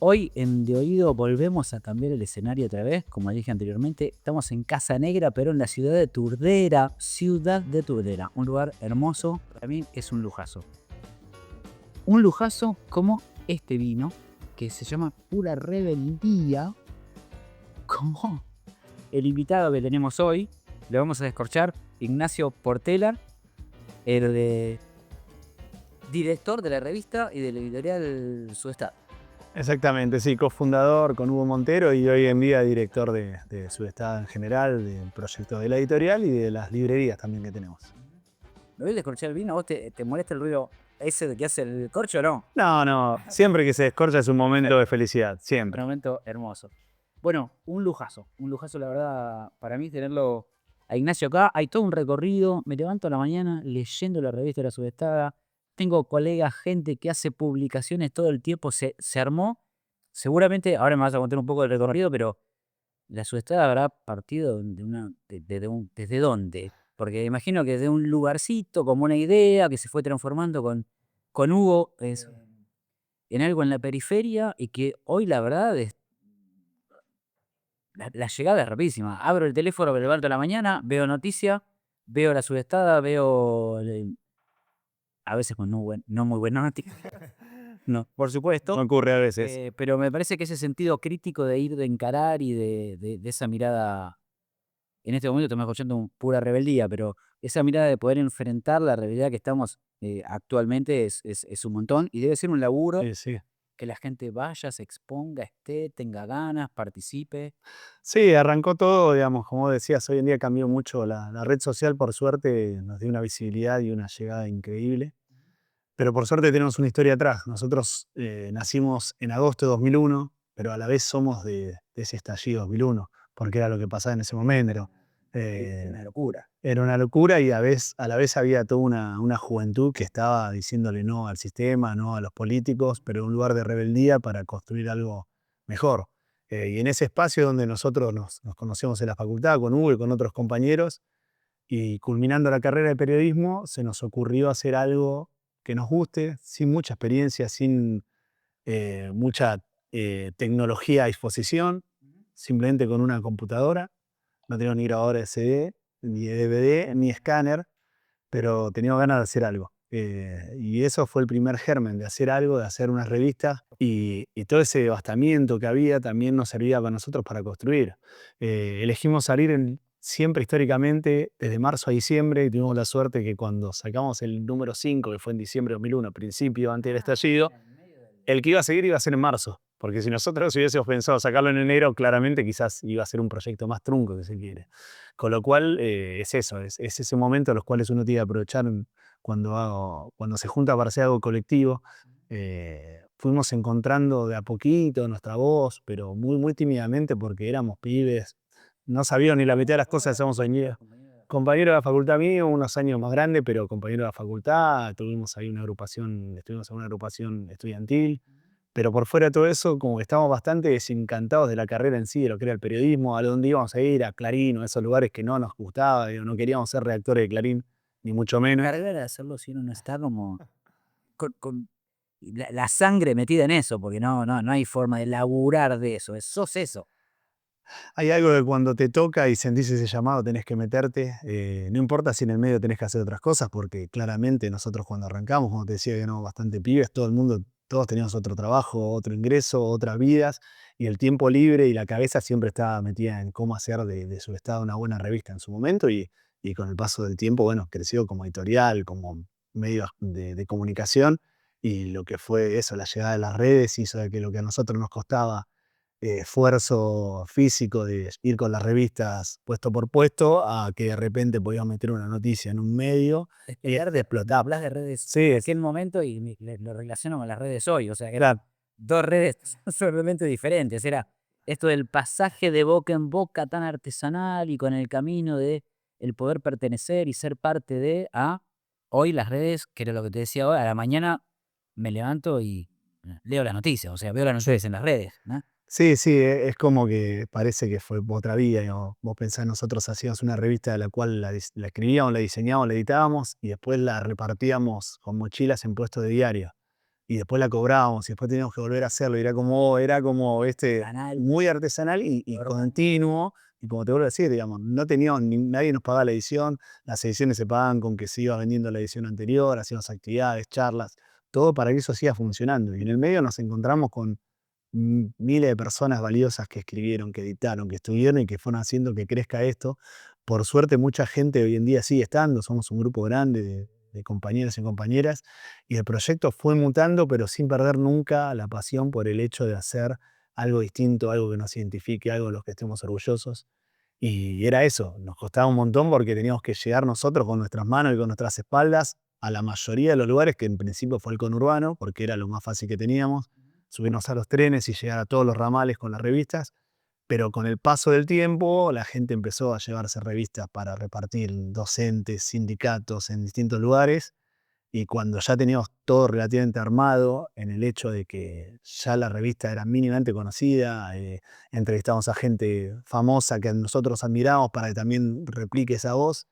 Hoy en De Oído volvemos a cambiar el escenario otra vez, como dije anteriormente, estamos en Casa Negra, pero en la ciudad de Turdera, un lugar hermoso, para mí es un lujazo. Un lujazo como este vino, que se llama Pura Rebeldía, como el invitado que tenemos hoy, le vamos a descorchar, Ignacio Portela, el director de la revista y de la editorial Sudestado. Exactamente, sí, cofundador con Hugo Montero y hoy en día director de Sudestado en general, del proyecto de la editorial y de las librerías también que tenemos. ¿Me voy a descorchar el vino? ¿A vos te molesta el ruido ese de que hace el corcho o no? No, siempre que se descorcha es un momento de felicidad, Un siempre. momento hermoso. Bueno, un lujazo la verdad, para mí tenerlo a Ignacio acá. Hay todo un recorrido, me levanto a la mañana leyendo la revista de La Sudestada, tengo colegas, gente que hace publicaciones todo el tiempo, se armó, seguramente, ahora me vas a contar un poco del recorrido, pero La Sudestada habrá partido ¿desde dónde? Porque imagino que de un lugarcito, como una idea que se fue transformando con Hugo en algo en la periferia y que hoy la verdad la llegada es rapidísima. Abro el teléfono, me levanto a la mañana, veo noticia, veo La Sudestada, veo a veces con no muy buena noticia, no, por No supuesto, ocurre a veces. pero me parece que ese sentido crítico de ir, de encarar y de esa mirada. En este momento estamos escuchando un pura rebeldía, pero esa mirada de poder enfrentar la realidad que estamos actualmente es un montón y debe ser un laburo Sí. que la gente vaya, se exponga, esté, tenga ganas, participe. Sí, arrancó todo, digamos, como decías, hoy en día cambió mucho la red social, por suerte nos dio una visibilidad y una llegada increíble, pero por suerte tenemos una historia atrás. Nosotros nacimos en agosto de 2001, pero a la vez somos de ese estallido 2001, porque era lo que pasaba en ese momento. Es Eh, una locura. Era una locura y a la vez había toda una juventud que estaba diciéndole no al sistema, no a los políticos, pero en un lugar de rebeldía para construir algo mejor. Y en ese espacio donde nosotros nos conocemos en la facultad con Hugo y con otros compañeros, y culminando la carrera de periodismo, se nos ocurrió hacer algo que nos guste, sin mucha experiencia, sin mucha tecnología a disposición, simplemente con una computadora. No teníamos ni grabadora de CD, ni de DVD, ni escáner, pero teníamos ganas de hacer algo. Y eso fue el primer germen, de hacer algo, de hacer unas revistas, y todo ese devastamiento que había también nos servía para nosotros para construir. Elegimos salir siempre históricamente desde marzo a diciembre, y tuvimos la suerte que cuando sacamos el número 5, que fue en diciembre de 2001, principio antes del estallido, el que iba a seguir iba a ser en marzo, porque si nosotros hubiésemos pensado sacarlo en enero, claramente quizás iba a ser un proyecto más trunco, que se quiere. Con lo cual es eso, es ese momento a los cuales uno tiene que aprovechar cuando se junta para hacer algo colectivo. Fuimos encontrando de a poquito nuestra voz, pero muy tímidamente porque éramos pibes, no sabíamos ni la mitad de las cosas que hacemos hoy en día. Compañero de la facultad mío, unos años más grande, pero compañero de la facultad, tuvimos ahí una agrupación, estuvimos en una agrupación estudiantil, pero por fuera de todo eso, como que estábamos bastante desencantados de la carrera en sí, de lo que era el periodismo, a dónde íbamos a ir, a Clarín, o a esos lugares que no nos gustaba, digo, no queríamos ser redactores de Clarín, ni mucho menos. Cargar de hacerlo si uno no está como con la sangre metida en eso, porque no hay forma de laburar de eso, sos eso. Hay algo de cuando te toca y sentís ese llamado, tenés que meterte, no importa si en el medio tenés que hacer otras cosas, porque claramente nosotros cuando arrancamos, como te decía que éramos bastante pibes, todo el mundo, todos teníamos otro trabajo, otro ingreso, otras vidas, y el tiempo libre y la cabeza siempre estaba metida en cómo hacer de su estado una buena revista en su momento, y con el paso del tiempo, bueno, creció como editorial, como medio de comunicación, y lo que fue eso, la llegada de las redes hizo de que lo que a nosotros nos costaba esfuerzo físico de ir con las revistas puesto por puesto, a que de repente podíamos meter una noticia en un medio y Despegar de explotar. hablas de redes Sí, en aquel momento y lo relaciono con las redes hoy, o sea, que eran claro. dos redes totalmente diferentes. Era esto del pasaje de boca en boca tan artesanal y con el camino de el poder pertenecer y ser parte de, a hoy las redes, que era lo que te decía ahora, a la mañana me levanto y leo las noticias, o sea, veo las noticias en las redes, ¿no? Sí, es como que parece que fue otra vida, digamos. Vos pensás, nosotros hacíamos una revista de la cual la escribíamos, la diseñábamos, la editábamos y después la repartíamos con mochilas en puestos de diario. y después la cobrábamos y después teníamos que volver a hacerlo. Y era como Canal. muy artesanal y continuo. Y como te vuelvo a decir, digamos, no teníamos, nadie nos pagaba la edición, las ediciones se pagaban con que se iba vendiendo la edición anterior, hacíamos actividades, charlas, todo para que eso siga funcionando. Y en el medio nos encontramos con miles de personas valiosas que escribieron, que editaron, que estuvieron y que fueron haciendo que crezca esto. Por suerte, mucha gente hoy en día sigue estando, somos un grupo grande de compañeros y compañeras, y el proyecto fue mutando, pero sin perder nunca la pasión por el hecho de hacer algo distinto, algo que nos identifique, algo de los que estemos orgullosos. Y era eso, nos costaba un montón porque teníamos que llegar nosotros con nuestras manos y con nuestras espaldas a la mayoría de los lugares, que en principio fue el conurbano, porque era lo más fácil que teníamos, subirnos a los trenes y llegar a todos los ramales con las revistas, pero con el paso del tiempo la gente empezó a llevarse revistas para repartir docentes, sindicatos en distintos lugares, y cuando ya teníamos todo relativamente armado en el hecho de que ya la revista era mínimamente conocida, entrevistamos a gente famosa que nosotros admiramos para que también replique esa voz,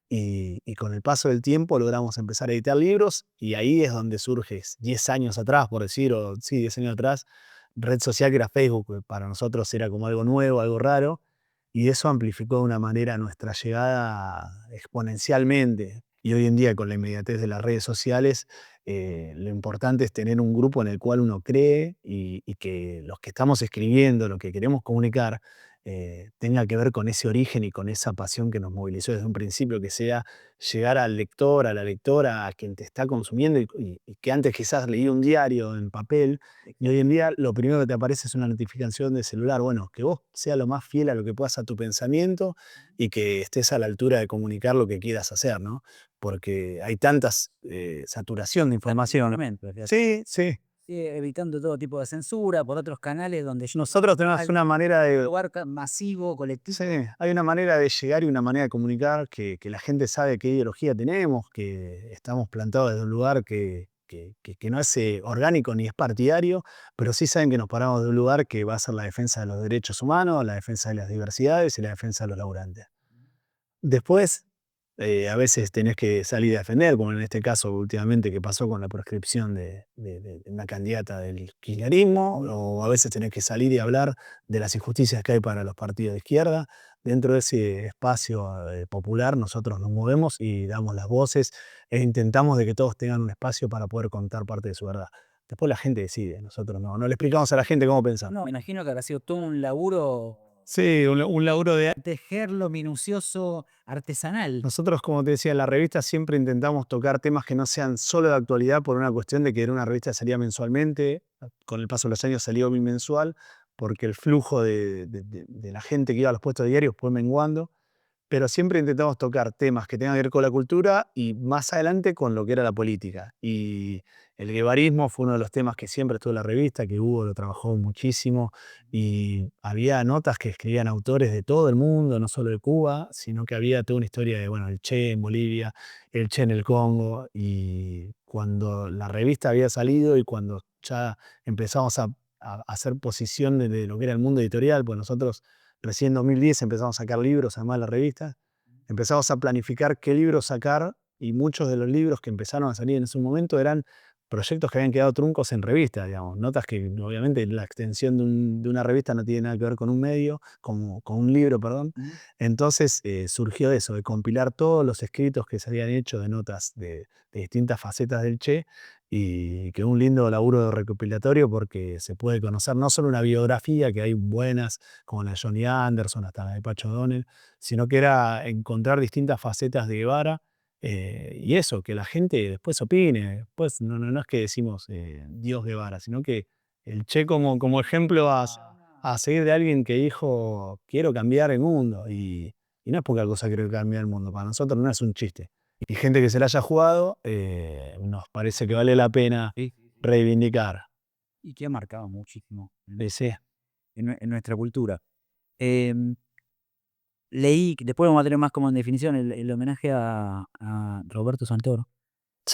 y con el paso del tiempo logramos empezar a editar libros, y ahí es donde surge, 10 años atrás, por decir, o sí, 10 años atrás, red social que era Facebook, que para nosotros era como algo nuevo, algo raro, y eso amplificó de una manera nuestra llegada exponencialmente. Y hoy en día, con la inmediatez de las redes sociales, lo importante es tener un grupo en el cual uno cree, y que los que estamos escribiendo, lo que queremos comunicar, tenga que ver con ese origen y con esa pasión que nos movilizó desde un principio, que sea llegar al lector, a la lectora, a quien te está consumiendo, y que antes quizás leía un diario en papel, y hoy en día lo primero que te aparece es una notificación de celular. Bueno, que vos seas lo más fiel a lo que puedas a tu pensamiento y que estés a la altura de comunicar lo que quieras hacer, ¿no? Porque hay tantas saturación de información. Momento, fíjate. Sí, sí. Sí, evitando todo tipo de censura por otros canales donde Nosotros tenemos una manera un de... lugar masivo, colectivo. Sí, hay una manera de llegar y una manera de comunicar que la gente sabe qué ideología tenemos, que estamos plantados desde un lugar que no es orgánico ni es partidario, pero sí saben que nos paramos de un lugar que va a ser la defensa de los derechos humanos, la defensa de las diversidades y la defensa de los laburantes. Después, a veces tenés que salir a defender, como en este caso últimamente que pasó con la proscripción de una candidata del kirchnerismo, o a veces tenés que salir y hablar de las injusticias que hay para los partidos de izquierda. Dentro de ese espacio popular nosotros nos movemos y damos las voces e intentamos de que todos tengan un espacio para poder contar parte de su verdad. Después la gente decide, nosotros no le explicamos a la gente cómo pensar. No, me imagino que habrá sido todo un laburo, Sí, un laburo de... tejerlo minucioso, artesanal. Nosotros, como te decía, en la revista siempre intentamos tocar temas que no sean solo de actualidad, por una cuestión de que era una revista que salía mensualmente. Con el paso de los años salió bimensual, porque el flujo de la gente que iba a los puestos diarios fue menguando. Pero siempre intentamos tocar temas que tengan que ver con la cultura y más adelante con lo que era la política. Y el guevarismo fue uno de los temas que siempre estuvo en la revista, que Hugo lo trabajó muchísimo, y había notas que escribían autores de todo el mundo, no solo de Cuba, sino que había toda una historia de, bueno, el Che en Bolivia, el Che en el Congo, y cuando la revista había salido y cuando ya empezamos a hacer posición de lo que era el mundo editorial, pues nosotros recién en 2010 empezamos a sacar libros, además de la revista. Empezamos a planificar qué libros sacar, y muchos de los libros que empezaron a salir en ese momento eran proyectos que habían quedado truncos en revista, digamos. Notas que obviamente la extensión de una revista no tiene nada que ver con un medio, con un libro, perdón. Entonces surgió eso, de compilar todos los escritos que se habían hecho de notas de distintas facetas del Che, y que un lindo laburo de recopilatorio porque se puede conocer no solo una biografía, que hay buenas, como la de Johnny Anderson, hasta la de Pacho O'Donnell, sino que era encontrar distintas facetas de Guevara, y eso, que la gente después opine. Después no es que decimos Dios Guevara, sino que el Che como ejemplo a seguir de alguien que dijo quiero cambiar el mundo, y no es poca cosa querer cambiar el mundo, para nosotros no es un chiste. Y gente que se la haya jugado, nos parece que vale la pena Sí, sí, sí. reivindicar. Y que ha marcado muchísimo Sí. en nuestra cultura. Em, Leí, después vamos a tener más como en definición, el homenaje a Roberto Santoro.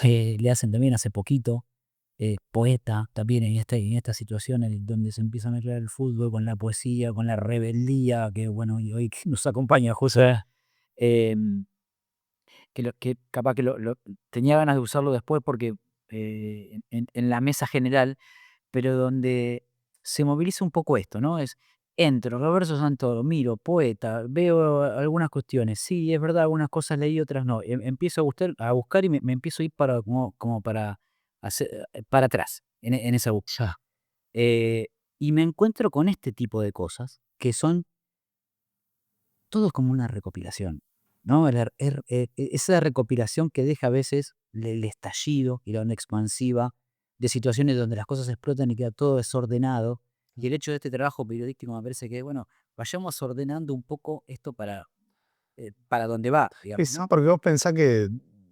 Le hacen también hace poquito, poeta, también en esta situación en donde se empieza a mezclar el fútbol con la poesía, con la rebeldía, que bueno, y hoy que nos acompaña José, em, que capaz que tenía ganas de usarlo después porque en la mesa general, pero donde se moviliza un poco esto, ¿no? Entro, Roberto Santoro, miro, poeta, veo algunas cuestiones. Sí, es verdad, algunas cosas leí, otras no. Empiezo a buscar y me empiezo a ir como para atrás en esa búsqueda. Eh, y me encuentro con este tipo de cosas que son todos como una recopilación, ¿no? Esa recopilación que deja a veces el estallido y la onda expansiva de situaciones donde las cosas explotan y queda todo desordenado. Y el hecho de este trabajo periodístico me parece que, bueno, vayamos ordenando un poco esto para donde va, digamos, Sí, ¿no? porque vos pensás que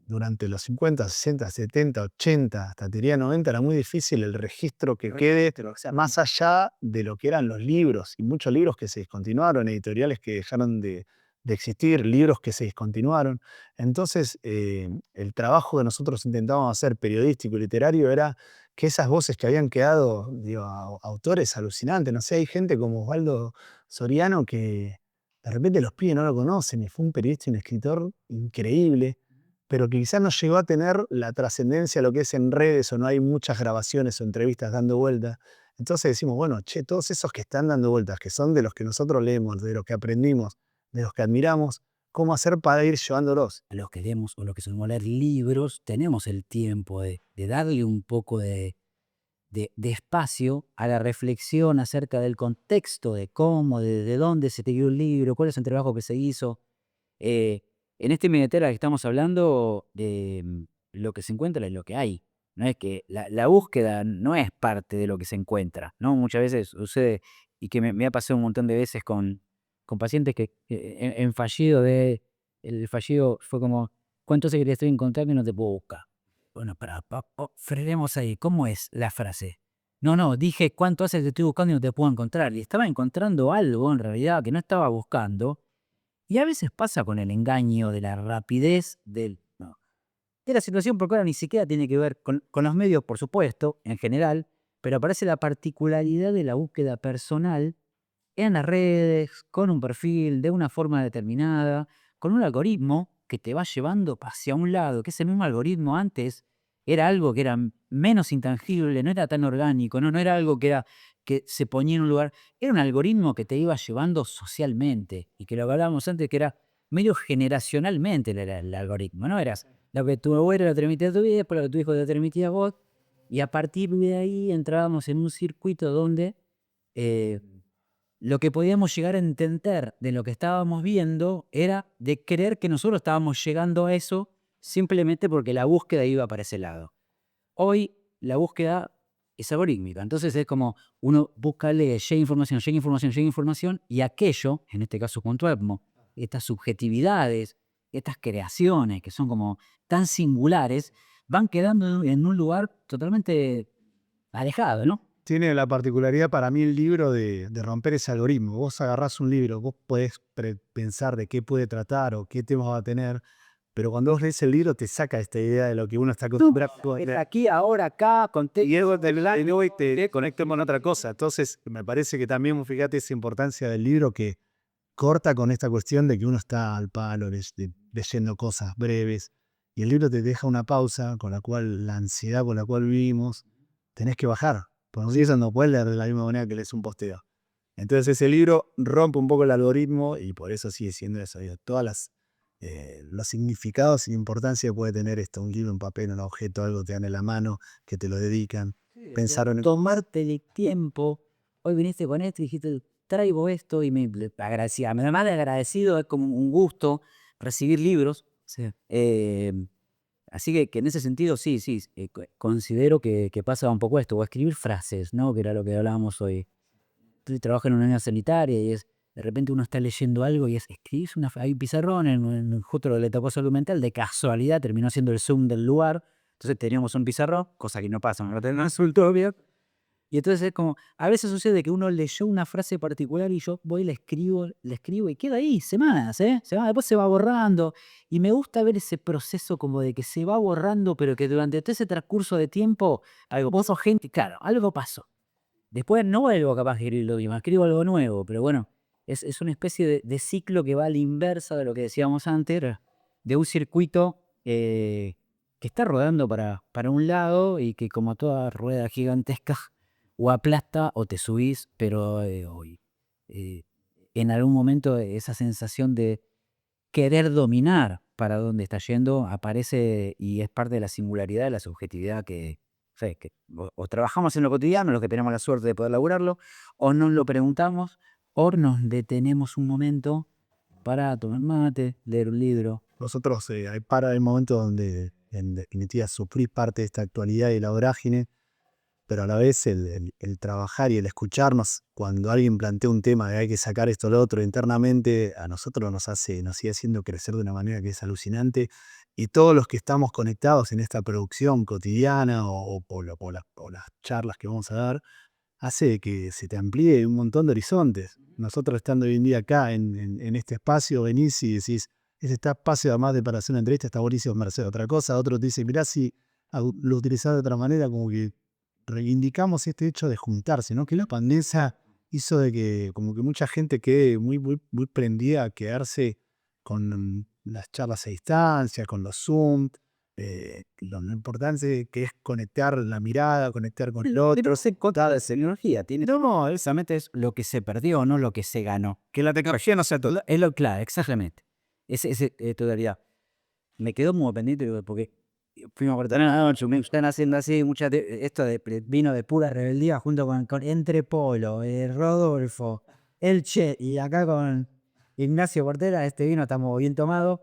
durante los 50, 60, 70, 80, hasta te diría 90, era muy difícil el registro que quede más allá de lo que eran los libros, y muchos libros que se discontinuaron, editoriales que dejaron de existir, libros que se discontinuaron. Entonces, el trabajo que nosotros intentábamos hacer, periodístico y literario, era que esas voces que habían quedado, digo, autores alucinantes, no sé, hay gente como Osvaldo Soriano que de repente los pibes no lo conocen y fue un periodista y un escritor increíble, pero que quizás no llegó a tener la trascendencia lo que es en redes o no hay muchas grabaciones o entrevistas dando vueltas. Entonces decimos, bueno, che, todos esos que están dando vueltas, que son de los que nosotros leemos, de los que aprendimos, de los que admiramos, ¿cómo hacer para ir llevándolos? A los que leemos o los que solemos leer libros, tenemos el tiempo de darle un poco de espacio a la reflexión acerca del contexto, de cómo, de dónde se te dio un libro, cuál es el trabajo que se hizo. Eh, en este Minetera que estamos hablando, lo que se encuentra es lo que hay. No es que la búsqueda no es parte de lo que se encuentra, ¿no? Muchas veces sucede, y que me ha pasado un montón de veces con pacientes que el fallido fue como, ¿cuánto se que te estoy encontrando y no te puedo buscar? Bueno, frenemos ahí. ¿Cómo es la frase? No, no, dije cuánto hace que te estoy buscando y no te puedo encontrar. Y estaba encontrando algo en realidad que no estaba buscando. Y a veces pasa con el engaño de la rapidez no, de la situación, porque ahora ni siquiera tiene que ver con los medios, por supuesto, en general, pero aparece la particularidad de la búsqueda personal en las redes, con un perfil, de una forma determinada, con un algoritmo que te va llevando hacia un lado, que ese mismo algoritmo antes era algo que era menos intangible, no era tan orgánico, no era algo que se ponía en un lugar, era un algoritmo que te iba llevando socialmente, y que lo que hablábamos antes, que era medio generacionalmente el algoritmo, ¿no? Eras lo que tu abuelo lo transmitía a tu vida, después lo que tu hijo lo transmitía a vos, y a partir de ahí entrábamos en un circuito donde eh, lo que podíamos llegar a entender de lo que estábamos viendo era de creer que nosotros estábamos llegando a eso simplemente porque la búsqueda iba para ese lado. Hoy la búsqueda es algorítmica, entonces es como uno busca, lee, llega información, llega información, llega información, y aquello, en este caso puntual, como estas subjetividades, estas creaciones que son como tan singulares, van quedando en un lugar totalmente alejado, ¿no? Tiene la particularidad para mí el libro de romper ese algoritmo. Vos agarrás un libro, vos podés pensar de qué puede tratar o qué temas va a tener, pero cuando vos lees el libro te saca esta idea de lo que uno está acostumbrado a leer. Aquí, ahora, acá, Y luego te conecta con otra cosa. Entonces, me parece que también, fíjate esa importancia del libro que corta con esta cuestión de que uno está al palo leyendo cosas breves y el libro te deja una pausa con la cual la ansiedad con la cual vivimos tenés que bajar. Porque si eso no puedes leer de la misma manera que lees un posteo. Entonces ese libro rompe un poco el algoritmo y por eso sigue siendo eso. Digo, todas los significados y importancia que puede tener esto, un libro en papel, un objeto, algo que te dan en la mano, que te lo dedican. Pensaron en tomarte el tiempo. Hoy viniste con esto y dijiste, traigo esto, y me agradecía. Además de agradecido, es como un gusto recibir libros. Sí. Así que en ese sentido, sí, sí, considero que pasa un poco esto, o escribir frases, ¿no? Que era lo que hablábamos hoy. Tú trabajas en una unidad sanitaria y de repente uno está leyendo algo y escribís hay un pizarrón justo lo que le tocó salud mental, de casualidad terminó siendo el Zoom del lugar, entonces teníamos un pizarrón, cosa que no pasa, no te resultó bien. Y entonces es como, a veces sucede que uno leyó una frase particular y yo voy y la escribo y queda ahí semanas, ¿eh? Después se va borrando. Y me gusta ver ese proceso como de que se va borrando, pero que durante todo ese transcurso de tiempo, vos sos gente, claro, algo pasó. Después no vuelvo capaz a escribir lo mismo, escribo algo nuevo, pero bueno, es una especie de ciclo que va a la inversa de lo que decíamos antes, de un circuito que está rodando para un lado y que como toda rueda gigantesca o aplasta o te subís, pero en algún momento esa sensación de querer dominar para dónde está yendo aparece y es parte de la singularidad, de la subjetividad que, que o trabajamos en lo cotidiano, los que tenemos la suerte de poder laburarlo, o nos lo preguntamos, o nos detenemos un momento para tomar mate, leer un libro. Nosotros hay momentos donde en definitiva sufrís parte de esta actualidad y la vorágine, pero a la vez el trabajar y el escucharnos cuando alguien plantea un tema de hay que sacar esto o lo otro internamente, a nosotros nos sigue haciendo crecer de una manera que es alucinante. Y todos los que estamos conectados en esta producción cotidiana o las charlas que vamos a dar, hace que se te amplíe un montón de horizontes. Nosotros estando hoy en día acá en este espacio, venís y decís, este espacio además de para hacer una entrevista está buenísimo para hacer otra cosa. Otros te dicen, mirá si lo utilizás de otra manera, como que reivindicamos este hecho de juntarse, ¿no? Que la pandemia hizo de que como que mucha gente quede muy prendida a quedarse con las charlas a distancia, con los Zoom, lo importante que es conectar la mirada, conectar con el otro. Pero se contra de tecnología, tiene. No, precisamente es lo que se perdió, no lo que se ganó. Que la tecnología no sea todo. Es lo claro, exactamente. Ese todavía. Me quedó muy pendiente porque fuimos a Puerto Noche, me están haciendo así esto de vino de pura rebeldía junto con Entre Polo, Rodolfo, el Che y acá con Ignacio Portera. Este vino estamos bien tomado.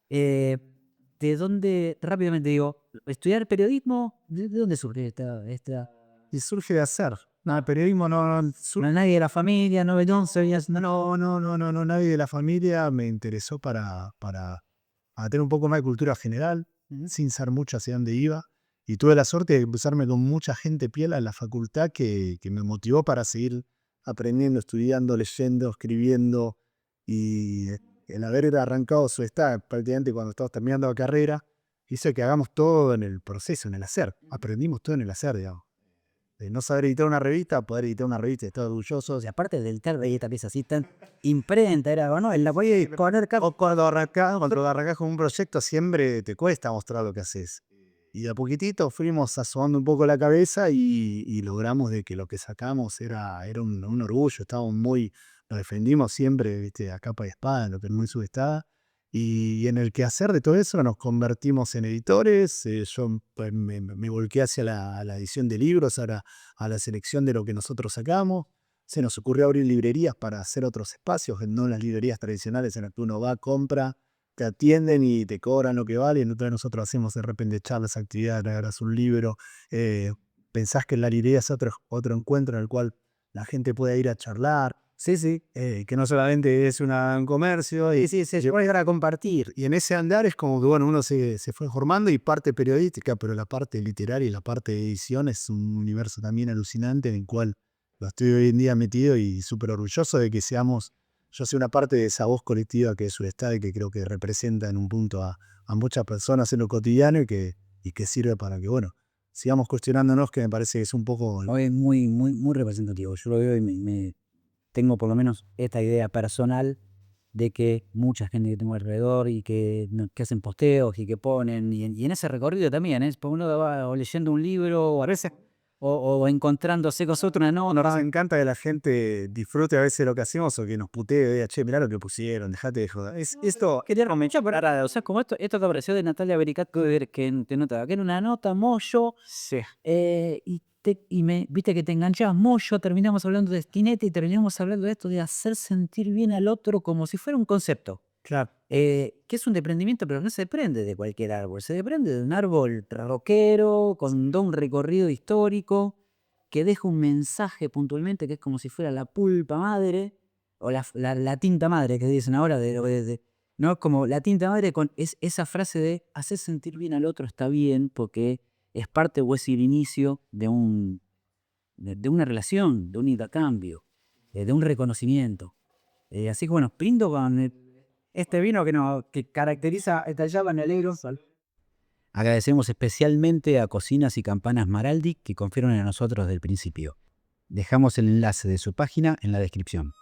¿De dónde, rápidamente digo, estudiar periodismo? ¿De dónde surge esta? Y surge de hacer. No, el periodismo No, nadie de la familia, no sabías, no, nadie de la familia me interesó para tener un poco más de cultura general, sin ser mucho hacia dónde iba. Y tuve la suerte de cruzarme con mucha gente piola en la facultad que me motivó para seguir aprendiendo, estudiando, leyendo, escribiendo. Y el haber arrancado su estado prácticamente cuando estábamos terminando la carrera, hizo que hagamos todo en el proceso, en el hacer. Aprendimos todo en el hacer, digamos. De no saber editar una revista, poder editar una revista y estar orgullosos. Y aparte del tal esta pieza así tan imprenta, era, ¿no? En la voy a poner Cuando arrancás con un proyecto siempre te cuesta mostrar lo que haces. Y de a poquitito fuimos asomando un poco la cabeza y logramos de que lo que sacamos era un orgullo. Lo defendimos siempre, ¿viste? A capa y espada, lo que es muy subestada. Y en el quehacer de todo eso nos convertimos en editores. Yo pues, me volqué hacia la edición de libros, ahora a la selección de lo que nosotros sacamos. Se nos ocurrió abrir librerías para hacer otros espacios, no las librerías tradicionales en las que uno va, compra, te atienden y te cobran lo que vale. Entonces nosotros hacemos de repente charlas, actividades, agarras un libro. Pensás que en la librería es otro encuentro en el cual la gente puede ir a charlar. Sí. Que no solamente es un comercio. Sí, se puede llegar a compartir. Y en ese andar es como que bueno, uno se fue formando y parte periodística, pero la parte literaria y la parte de edición es un universo también alucinante en el cual lo estoy hoy en día metido y súper orgulloso de que yo soy una parte de esa voz colectiva que es Sudestada y que creo que representa en un punto a muchas personas en lo cotidiano y que sirve para que, bueno, sigamos cuestionándonos, que me parece que es un poco... Hoy es muy representativo. Yo lo veo y me tengo por lo menos esta idea personal de que mucha gente que tengo alrededor y que hacen posteos y que ponen, y en ese recorrido también, porque uno va o leyendo un libro o a veces o encontrándose con otros, Nos encanta que la gente disfrute a veces lo que hacemos o que nos putee, diga, che, mirá lo que pusieron, dejate de joder. Esto... Quería aprovechar o sea, como esto que apareció de Natalia Bericat, que te notaba, que era una nota, Moyo, Sí. viste que te enganchabas, Moyo, terminamos hablando de Spinetta y terminamos hablando de esto de hacer sentir bien al otro como si fuera un concepto. Claro. Que es un desprendimiento, pero no se desprende de cualquier árbol, se desprende de un árbol rockero, con un recorrido histórico, que deja un mensaje puntualmente que es como si fuera la pulpa madre, o la tinta madre que dicen ahora, ¿no? Como la tinta madre con esa frase de hacer sentir bien al otro está bien, porque es parte o es el inicio de una relación, de un intercambio, de un reconocimiento. Así que bueno, brindo con este vino que caracteriza esta llave en el negro. Agradecemos especialmente a Cocinas y Campanas Maraldi que confiaron en nosotros desde el principio. Dejamos el enlace de su página en la descripción.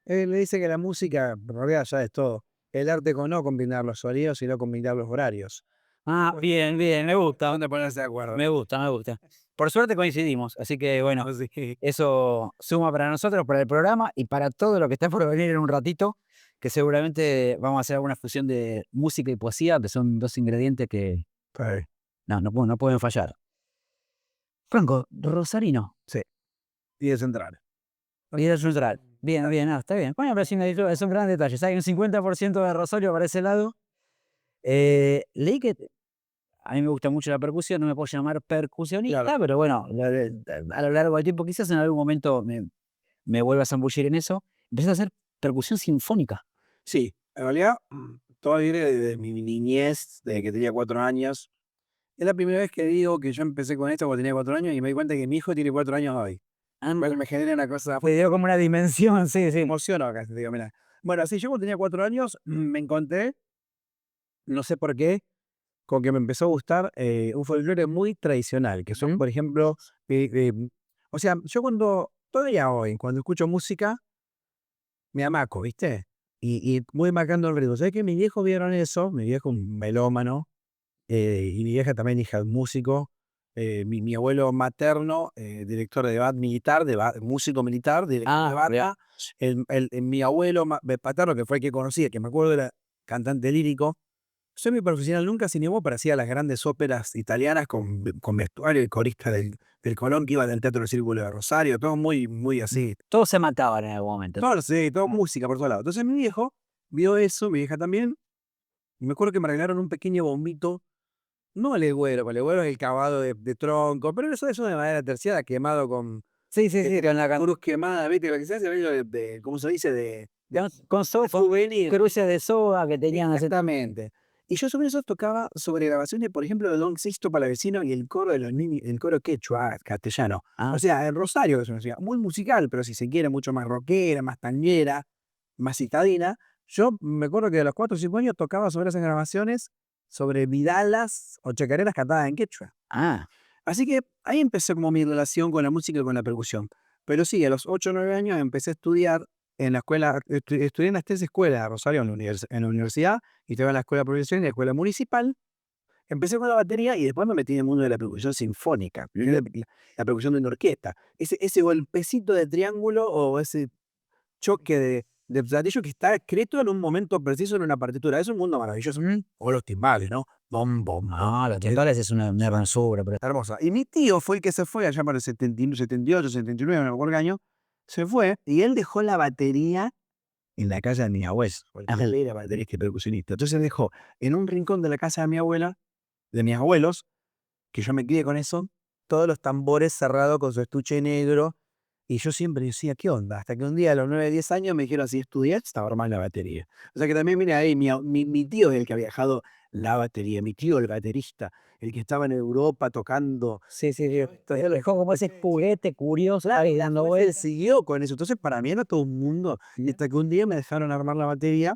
Le dice que la música, en realidad ya es todo. El arte con no combinar los sonidos, sino combinar los horarios. Ah, bien, me gusta. ¿Dónde ponerse de acuerdo? Me gusta, me gusta. Por suerte coincidimos, así que bueno, Sí. eso suma para nosotros, para el programa y para todo lo que está por venir en un ratito, que seguramente vamos a hacer alguna fusión de música y poesía, que son dos ingredientes que no pueden fallar. Franco, Rosarino, Y de central. líder central. Bien, está bien. Bueno, pero son grandes detalles. Hay un 50% de Rosario para ese lado. Leí que a mí me gusta mucho la percusión, no me puedo llamar percusionista, Claro. pero bueno, a lo largo del tiempo, quizás en algún momento me vuelva a zambullir en eso. Empecé a hacer percusión sinfónica. Sí, en realidad, todo viene de mi niñez, desde que tenía 4 años. Es la primera vez que digo que yo empecé con esto cuando tenía 4 años y me di cuenta que mi hijo tiene 4 años hoy. Bueno, me genera una cosa, Te dio como una dimensión, sí, me sí. emociono acá, te digo, mira. Bueno, sí, yo cuando tenía 4 años me encontré, no sé por qué, con que me empezó a gustar un folclore muy tradicional, que son, Ujú. por ejemplo, o sea, yo todavía hoy, cuando escucho música, me amaco, ¿viste? Y voy marcando el ritmo. ¿Sabes que mis viejos vieron eso? Mi viejo un melómano, y mi vieja también hija de un músico. Mi abuelo materno, director de banda militar, músico militar, director de banda. Mi abuelo paterno, que fue el que conocí, que me acuerdo era cantante lírico. Soy profesional, nunca se animó, pero hacía las grandes óperas italianas con vestuario y corista del Colón, que iba del Teatro del Círculo de Rosario, todo muy, muy así. Todos se mataban en algún momento. Todo, sí, todo música por todos lados. Entonces mi viejo vio eso, mi vieja también, y me acuerdo que me regalaron un pequeño bombito, no el legüero, porque el legüero es el cavado de tronco, pero eso de madera terciada, quemado con Sí, con la cruz quemada, ¿viste? Lo que se hace, ¿cómo se dice? con Souvenir. cruces de soga que tenían ese. Exactamente. Y yo sobre eso tocaba sobre grabaciones, por ejemplo, de Don Sixto Palavecino y el coro de los niños, el coro quechua, castellano. Ah, O sea, el Rosario, que es una ciudad muy musical, pero si se quiere, mucho más rockera, más tanguera, más citadina. Yo me acuerdo que a los 4 o 5 años tocaba sobre esas grabaciones, sobre vidalas o chacareras cantadas en quechua. ah, Así que ahí empecé como mi relación con la música y con la percusión. Pero sí, a los 8 o 9 años empecé a estudiar en la escuela, estudié en las 3 escuelas de Rosario, en la universidad, y estaba en la escuela profesional y la escuela municipal. Empecé con la batería y después me metí en el mundo de la percusión sinfónica, la percusión de una orquesta. Ese golpecito de triángulo o ese choque de platillo que está escrito en un momento preciso en una partitura. Es un mundo maravilloso. O los timbales, ¿no? Bom, bom, bom. los tendales es una hermosura, pero Hermosa. Y mi tío fue el que se fue allá para el 79, 78, 79, no me acuerdo qué año. Se fue y él dejó la batería en la casa de mi abuela. Porque él era baterista y percusionista. Entonces dejó en un rincón de la casa de mi abuela, de mis abuelos, que yo me crié con eso, todos los tambores cerrados con su estuche negro. Y yo siempre decía, ¿qué onda? Hasta que un día a los 9 10 años me dijeron, si estudias, estaba armando la batería. O sea que también, mira ahí, mi tío es el que había dejado la batería, mi tío el baterista, el que estaba en Europa tocando. sí, él dejó como ese juguete curioso ahí dando Después él vueltas. siguió con eso. Entonces, para mí era todo un mundo. Y hasta que un día me dejaron armar la batería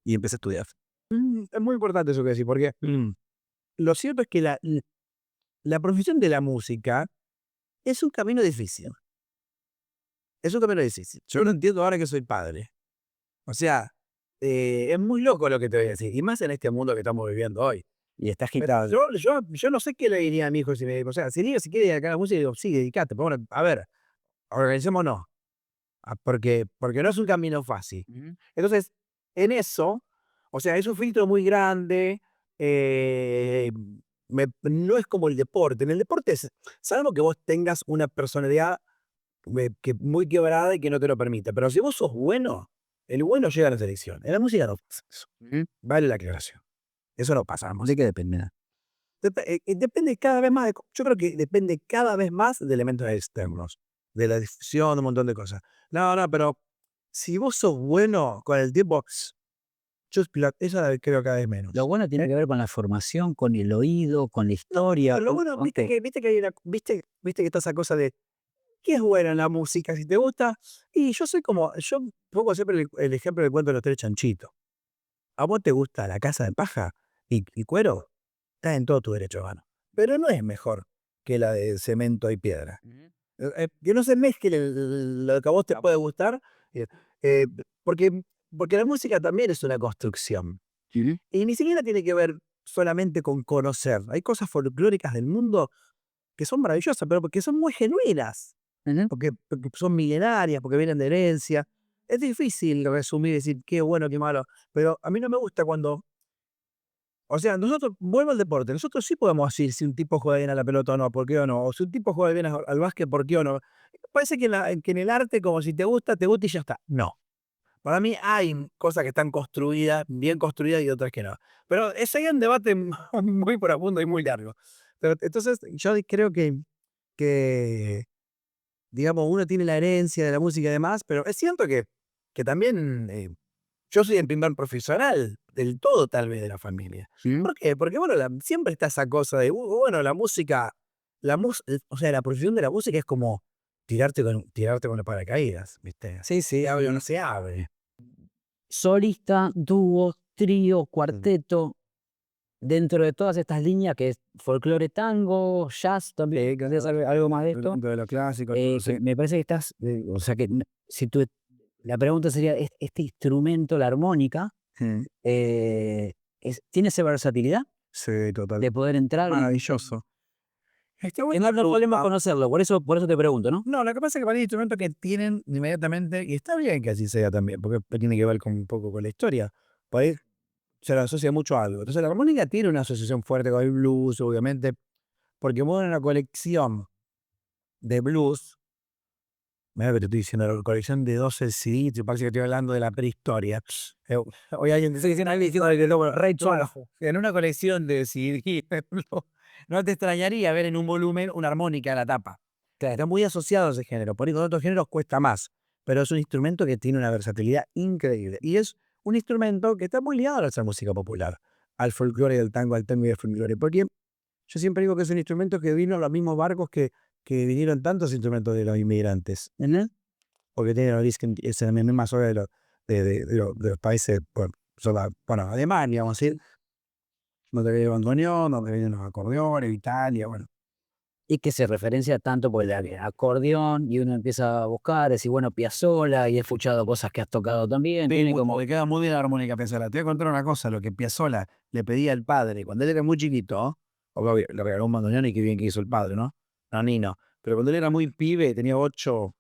y empecé a estudiar. Es muy importante eso que decís, porque lo cierto es que la profesión de la música es un camino difícil. Es un camino difícil. Yo lo entiendo ahora que soy padre. O sea, es muy loco lo que te voy a decir. Y más en este mundo que estamos viviendo hoy. Y está Pero agitado. yo no sé qué le diría a mi hijo si me. O sea, si quiere dedicar a la música, digo, sí, dedicate. Pero bueno, a ver, organicémonos. Porque no es un camino fácil. Ujú. Entonces, en eso, o sea, es un filtro muy grande. No es como el deporte. En el deporte, sabemos que vos tengas una personalidad que muy quebrada y que no te lo permite. Pero si vos sos bueno, el bueno llega a la selección. En la música no pasa eso. Vale la aclaración. Eso no pasa. La música depende. Depende cada vez más. Yo creo que depende cada vez más de elementos externos, de la difusión, de un montón de cosas. No, pero si vos sos bueno con el tiempo, eso creo cada vez menos. Lo bueno tiene que ver con la formación, con el oído, con la historia. Pero lo bueno, viste que hay viste que está esa cosa de ¿qué es bueno en la música? Si te gusta. Y yo pongo siempre el ejemplo del cuento de los 3 chanchitos. ¿A vos te gusta La Casa de Paja y Cuero? Estás en todo tu derecho, hermano. Pero no es mejor que la de Cemento y Piedra. Que no se mezcle lo que a vos te puede gustar. Eh, porque, porque la música también es una construcción. Y ni siquiera tiene que ver solamente con conocer. Hay cosas folclóricas del mundo que son maravillosas, pero porque son muy genuinas, Ujú. porque son milenarias, porque vienen de herencia. Es difícil resumir y decir qué bueno, qué malo, pero a mí no me gusta cuando, o sea, nosotros, vuelvo al deporte, nosotros sí podemos decir si un tipo juega bien a la pelota o no, por qué o no, o si un tipo juega bien al básquet, por qué o no. Parece que que en el arte, como si te gusta y ya está. No. Para mí hay cosas que están construidas, bien construidas y otras que no. Pero ese es un debate muy profundo y muy largo. Pero entonces yo creo que, digamos, uno tiene la herencia de la música y demás, pero es cierto que también yo soy el primer profesional del todo tal vez de la familia. ¿Mm? ¿Por qué? Porque bueno, siempre está esa cosa de, bueno, la música, o sea, la profesión de la música es como tirarte con los paracaídas, ¿viste? Sí, sí, abre o no se abre. Solista, dúo, trío, Mm. cuarteto, dentro de todas estas líneas que es folclore tango, jazz también, Sí, ¿querés saber algo más de esto? dentro de lo clásico, Que sí. me parece que estás, o sea que si tú, la pregunta sería, ¿este instrumento, la armónica, Mm. tiene esa versatilidad Sí, total. de poder entrar? Maravilloso. Está En buena la no podemos pregunta. conocerlo, por eso te pregunto, ¿no? No, lo que pasa es que para mí hay instrumentos que tienen inmediatamente, y está bien que así sea también, porque tiene que ver con un poco con la historia. Por ahí se lo asocia mucho a algo. Entonces la armónica tiene una asociación fuerte con el blues, obviamente, porque mueve una colección de blues. Mira que te estoy diciendo, la colección de 12 CDs, te parece que estoy hablando de la prehistoria. Hoy alguien te está diciendo, alguien diciendo que lobo, Rey Chuajo. En una colección de CDs, no te extrañaría ver en un volumen una armónica en la tapa. Está muy asociado a ese género, por ahí con otros géneros cuesta más, pero es un instrumento que tiene una versatilidad increíble. Y es un instrumento que está muy ligado a nuestra música popular, al folclore del tango, al tango y al folclore, porque yo siempre digo que es un instrumento que vino en los mismos barcos que vinieron tantos instrumentos de los inmigrantes, porque tiene origen, es en la misma zona de los países, bueno, Alemania, vamos a decir, donde viene el bandoneón, donde vienen los acordeones, Italia, bueno. Y que se referencia tanto por el acordeón y uno empieza a buscar, decir, bueno, Piazzolla, y he escuchado cosas que has tocado también, tiene como... Le queda muy bien la armónica Piazzolla. Te voy a contar una cosa, lo que Piazzolla le pedía al padre cuando él era muy chiquito, obvio, le regaló un bandoneón y qué bien que hizo el padre, ¿no? No, Nino. Pero cuando él era muy pibe, tenía 8,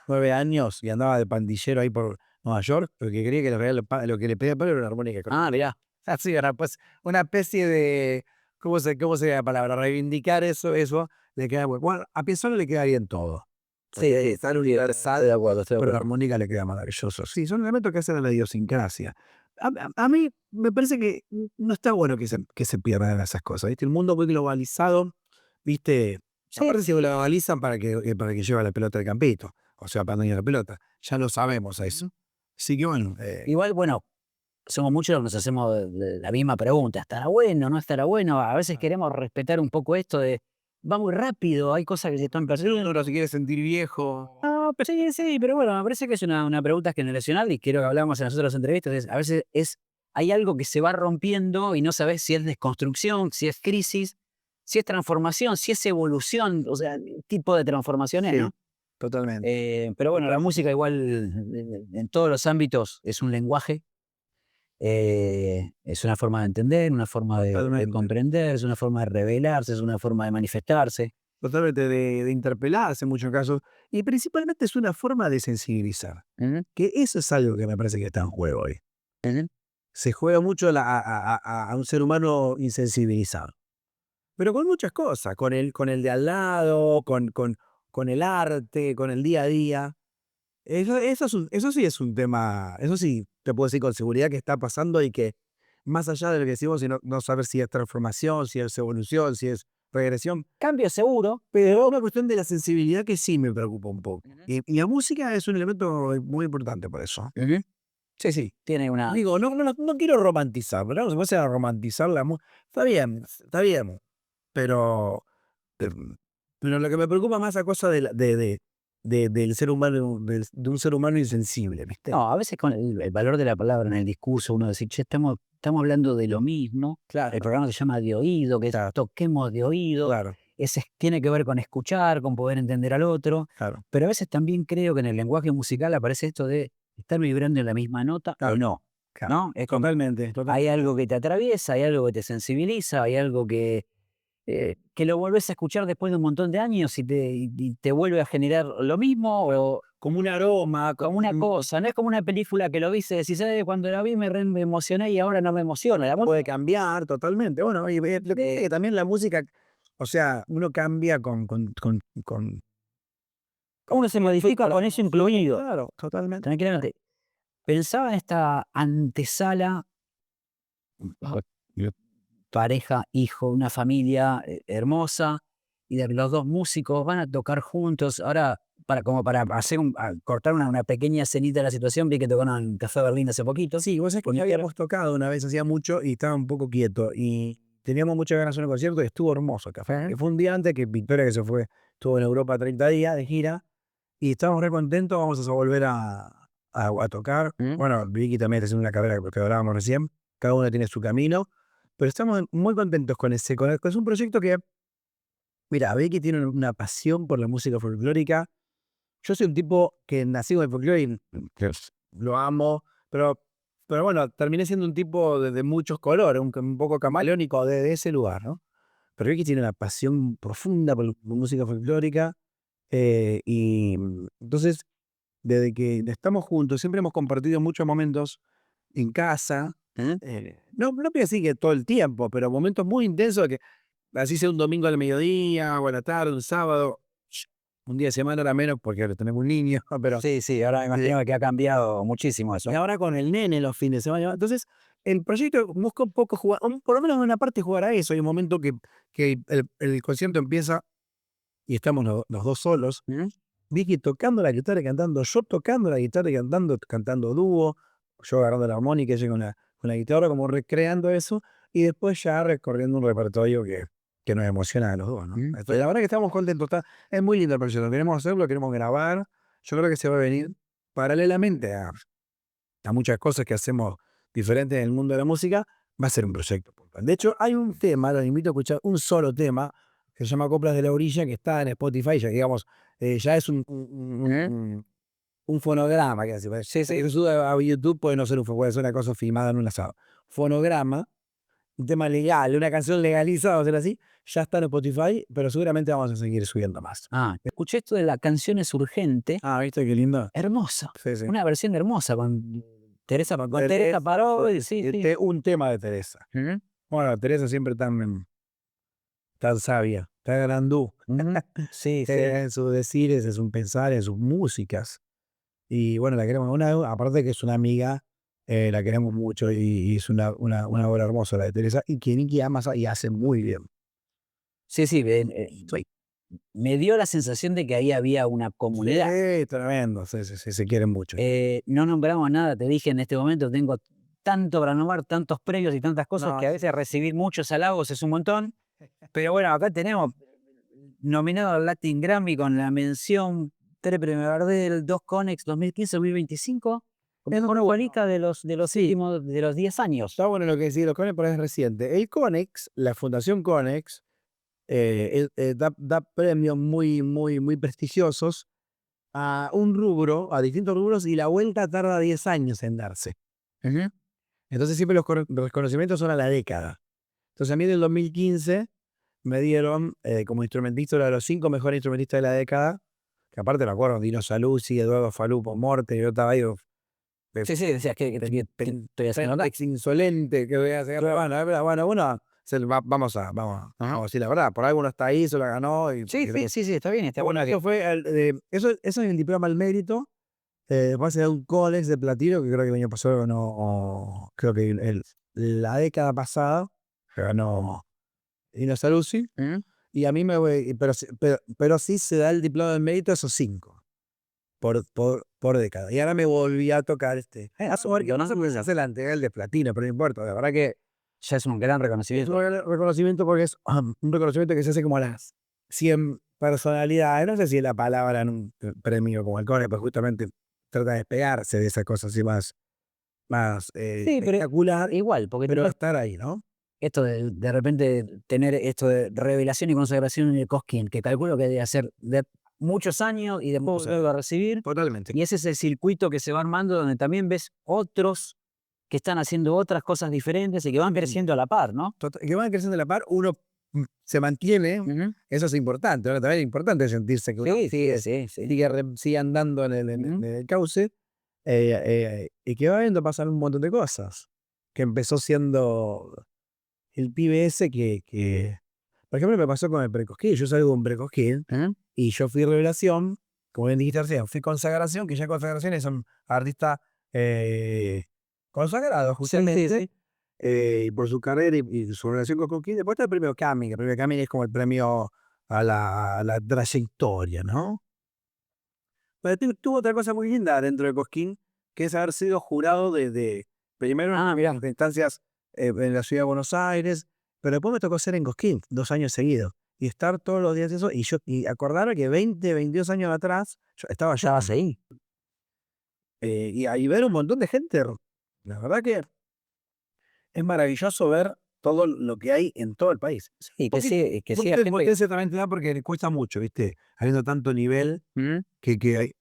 9 años y andaba de pandillero ahí por Nueva York, porque quería que le regale lo que le pedía al padre era una armónica. Ah, mirá. Así era, pues, una especie de, cómo se llama la palabra? Reivindicar eso, le queda bueno. Bueno, a Piazzolla le queda bien todo. Sí, es tan universal, de acuerdo, estoy de Pero la acuerdo. armónica le queda maravilloso. Sí, son elementos que hacen a la idiosincrasia. A mí me parece que no está bueno que se pierdan esas cosas, ¿viste? El mundo muy globalizado, ¿viste? Sí, Aparte se globalizan para que lleve la pelota al campito, o sea, para no ir a la pelota. Ya lo sabemos a eso. Así que bueno, igual, bueno, somos muchos los que nos hacemos la misma pregunta, ¿estará bueno, no estará bueno? A veces queremos respetar un poco esto de, va muy rápido, hay cosas que se están perdiendo. uno se quiere sentir viejo. No, pero sí, sí, pero bueno, me parece que es una pregunta generacional y creo que hablamos en las otras entrevistas, a veces hay algo que se va rompiendo y no sabes si es desconstrucción, si es crisis, si es transformación, si es evolución, o sea, ¿qué tipo de transformaciones, Sí, no? totalmente. Pero bueno, la música igual en todos los ámbitos es un lenguaje, es una forma de entender, una forma de Totalmente. comprender, es una forma de revelarse, es una forma de manifestarse. Totalmente de interpelarse en muchos casos. Y principalmente es una forma de sensibilizar. Ujú, Que eso es algo que me parece que está en juego hoy. ujú. Se juega mucho a un ser humano insensibilizado. Pero con muchas cosas, con el de al lado, con el arte, con el día a día. Eso sí es un tema, eso sí te puedo decir con seguridad que está pasando y que más allá de lo que decimos, y no saber si es transformación, si es evolución, si es regresión, Cambio seguro. pero es una cuestión de la sensibilidad que sí me preocupa un poco. Ujú. Y la música es un elemento muy importante por eso. Ujú. Sí, sí. Tiene una... Digo, no quiero romantizar, ¿verdad? No se puede a romantizar la música. Está bien, pero, pero lo que me preocupa más es la cosa del ser humano, de un ser humano insensible, ¿viste? No, a veces con el valor de la palabra en el discurso, uno decir, che, estamos hablando de lo mismo. Claro, El programa se llama De Oído, que es claro, toquemos de oído. claro, Tiene que ver con escuchar, con poder entender al otro. claro. Pero a veces también creo que en el lenguaje musical aparece esto de estar vibrando en la misma nota Claro. o no. Claro. ¿No? Es como, Totalmente. hay algo que te atraviesa, hay algo que te sensibiliza, hay algo que lo volvés a escuchar después de un montón de años y te vuelve a generar lo mismo, o Como un aroma, como una cosa. No es como una película que lo viste y decís, cuando la vi me emocioné y ahora no me emociona. La puede música cambiar totalmente. Bueno, y lo que pasa es que también la música, o sea, uno cambia con uno se modifica con eso incluido. Claro, totalmente. Tranquilamente. Pensaba en esta antesala, pareja, hijo, una familia hermosa, y de los dos músicos van a tocar juntos. Ahora, como para hacer cortar una pequeña escenita de la situación, vi que tocaron en Café Berlín hace poquito. Sí, vos sabés que ya habíamos tocado una vez, hacía mucho, y estaba un poco quieto, y teníamos muchas ganas de hacer un concierto, y estuvo hermoso el café. Que fue un día antes que Victoria, que se fue, estuvo en Europa 30 días de gira, y estábamos re contentos, vamos a volver a tocar. Bueno, Vicky también está haciendo una carrera que hablábamos recién, cada uno tiene su camino, pero estamos muy contentos con ese. Es un proyecto que, mira, Vicky tiene una pasión por la música folclórica. Yo soy un tipo que nací con el folclore y lo amo, pero bueno, terminé siendo un tipo de muchos colores, un poco camaleónico de ese lugar, ¿no? Pero Vicky tiene una pasión profunda por la música folclórica, y entonces, desde que estamos juntos, siempre hemos compartido muchos momentos en casa. No quiero decir que todo el tiempo, pero momentos muy intensos, que así sea un domingo al mediodía, o a la tarde, un sábado, un día de semana era menos porque ahora tenemos un niño, pero Sí, ahora me imagino que ha cambiado muchísimo eso. y ahora con el nene los fines de semana. Entonces, el proyecto busca un poco jugar, por lo menos en una parte jugar a eso. Hay un momento que el concierto empieza y estamos los dos solos. Vicky tocando la guitarra y cantando, yo tocando la guitarra y cantando dúo, yo agarrando la armónica, ella con la guitarra, como recreando eso, y después ya recorriendo un repertorio que nos emociona a los dos, ¿no? Entonces, la verdad que estamos contentos, es muy lindo el proyecto, queremos hacerlo, queremos grabar. Yo creo que se va a venir paralelamente a muchas cosas que hacemos diferentes en el mundo de la música, va a ser un proyecto puntual. De hecho, hay un tema, los invito a escuchar un solo tema, que se llama Coplas de la Orilla, que está en Spotify, ya digamos, ya es un fonograma, que así, si se sube a YouTube puede no ser puede ser una cosa filmada en un asado. Fonograma, un tema legal, una canción legalizada, vamos a decir así, ya está en Spotify, pero seguramente vamos a seguir subiendo más. Escuché esto de la canción es urgente. ¿Viste qué lindo? Hermosa. Sí. Una versión hermosa con Teresa Parodi. Sí. Un tema de Teresa. Bueno, Teresa siempre tan sabia, tan grandú. Sí. En sus decires, en sus pensares, en sus músicas. Y bueno, la queremos, aparte que es una amiga, la queremos mucho, y es una obra hermosa la de Teresa, y que Nicky ama y hace muy bien. Sí, me dio la sensación de que ahí había una comunidad. Sí, tremendo, se quieren mucho. No nombramos nada, te dije en este momento, tengo tanto para nombrar, tantos premios y tantas cosas, que a veces recibir muchos halagos es un montón. Pero bueno, acá tenemos nominado al Latin Grammy con la mención 3 premios Gardel, 2 Conex 2015-2025, mejor bonica de los últimos, de los 10 años. Está bueno lo que decís, los Conex, pero es reciente. El Conex, la Fundación Conex, da premios muy prestigiosos a un rubro, a distintos rubros, y la vuelta tarda 10 años en darse. Entonces siempre los reconocimientos son a la década. Entonces a mí en el 2015 me dieron como instrumentista, uno de los 5 mejores instrumentistas de la década, que aparte me acuerdo, Dino Saluzzi, Eduardo Falupo, Morte, yo estaba ahí. Sí, decías que estoy haciendo acá. Insolente, que voy a hacer. Bueno, vamos a decir la verdad, por algo uno está ahí, se lo ganó. Sí, está bien. Está bueno. Eso fue, eso es el diploma al mérito. Después se da un Conex de platino, que creo que el año pasado ganó, creo que la década pasada ganó Dino Saluzzi. Y a mí pero sí se da el diploma del mérito a esos 5 por década. Y ahora me volví a tocar no se hace la entrega el de platino, pero no importa, la verdad que ya es un gran reconocimiento. es un gran reconocimiento, porque es un reconocimiento que se hace como a las 100 personalidades. No sé si es la palabra en un premio como el Conex, pero justamente trata de despegarse de esa cosa así más espectacular, igual, porque pero estar ahí, ¿no? Esto de repente tener esto de revelación y consagración en el Cosquín, que calculo que debe ser muchos años y después volverlo a recibir. Totalmente. Y ese es el circuito que se va armando donde también ves otros que están haciendo otras cosas diferentes y que van creciendo a la par, ¿no? Que van creciendo a la par, uno se mantiene, Ujú. eso es importante. Ahora también es importante sentirse que uno Sí. sigue andando en el cauce y que va viendo pasar un montón de cosas. Que empezó siendo el pibe ese que por ejemplo, me pasó con el Precosquín. Yo salgo con Precosquín Ujú. y yo fui revelación, como bien dijiste recién, fui consagración, que ya consagraciones son artistas consagrados justamente. Sí. Y por su carrera y su relación con Cosquín. Después está el premio Cumming. El premio Cumming es como el premio a la trayectoria, ¿no? Pero tuvo otra cosa muy linda dentro de Cosquín, que es haber sido jurado primero en instancias en la ciudad de Buenos Aires, pero después me tocó ser en Cosquín 2 años seguidos. Y estar todos los días eso, y acordarme que 20, 22 años atrás, yo estaba allá. Estabas ahí. Y ahí ver un montón de gente. La verdad que es maravilloso ver todo lo que hay en todo el país. Y que siga gente. Potencia también te da porque cuesta mucho, ¿viste? Habiendo tanto nivel Ujú. que hay,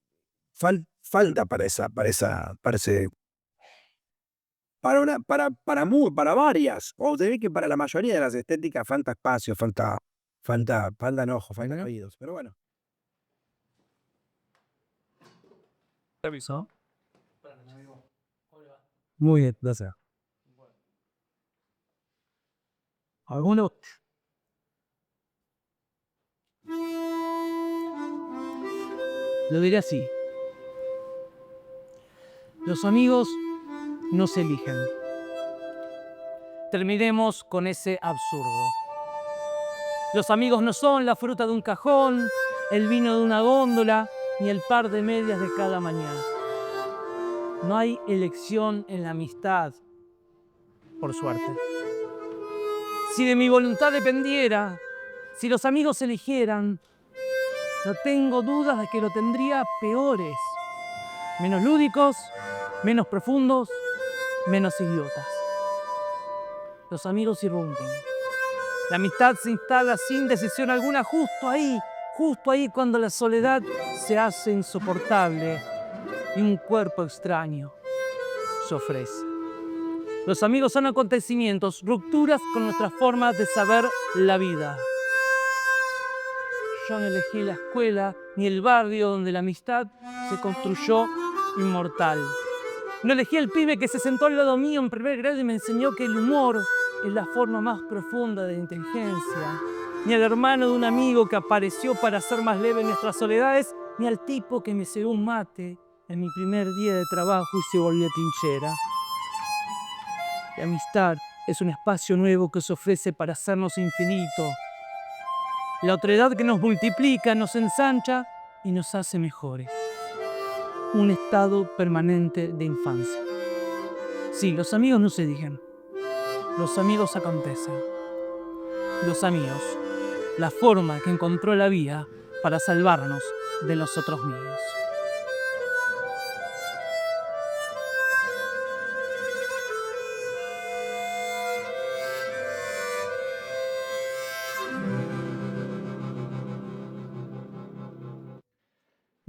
falta para ese, para varias. O te ves que para la mayoría de las estéticas falta espacio, faltan ojos, faltan oídos. Pero bueno. ¿Avisó? Muy bien, gracias. ¿Alguno? Lo diré así. Los amigos no se eligen. Terminemos con ese absurdo. Los amigos no son la fruta de un cajón, el vino de una góndola, ni el par de medias de cada mañana. No hay elección en la amistad, por suerte. Si de mi voluntad dependiera, si los amigos eligieran, no tengo dudas de que lo tendría peores, menos lúdicos, menos profundos, menos idiotas. Los amigos irrumpen. La amistad se instala sin decisión alguna justo ahí cuando la soledad se hace insoportable y un cuerpo extraño se ofrece. Los amigos son acontecimientos, rupturas con nuestras formas de saber la vida. Yo no elegí la escuela ni el barrio donde la amistad se construyó inmortal. No elegí el pibe que se sentó al lado mío en primer grado y me enseñó que el humor es la forma más profunda de inteligencia. Ni al hermano de un amigo que apareció para hacer más leve nuestras soledades, ni al tipo que me cegó un mate en mi primer día de trabajo y se volvió tinchera. La amistad es un espacio nuevo que se ofrece para hacernos infinito. La otredad que nos multiplica, nos ensancha y nos hace mejores. Un estado permanente de infancia. Sí, los amigos no se eligen. Los amigos acontecen. Los amigos, la forma que encontró la vida para salvarnos de nosotros mismos.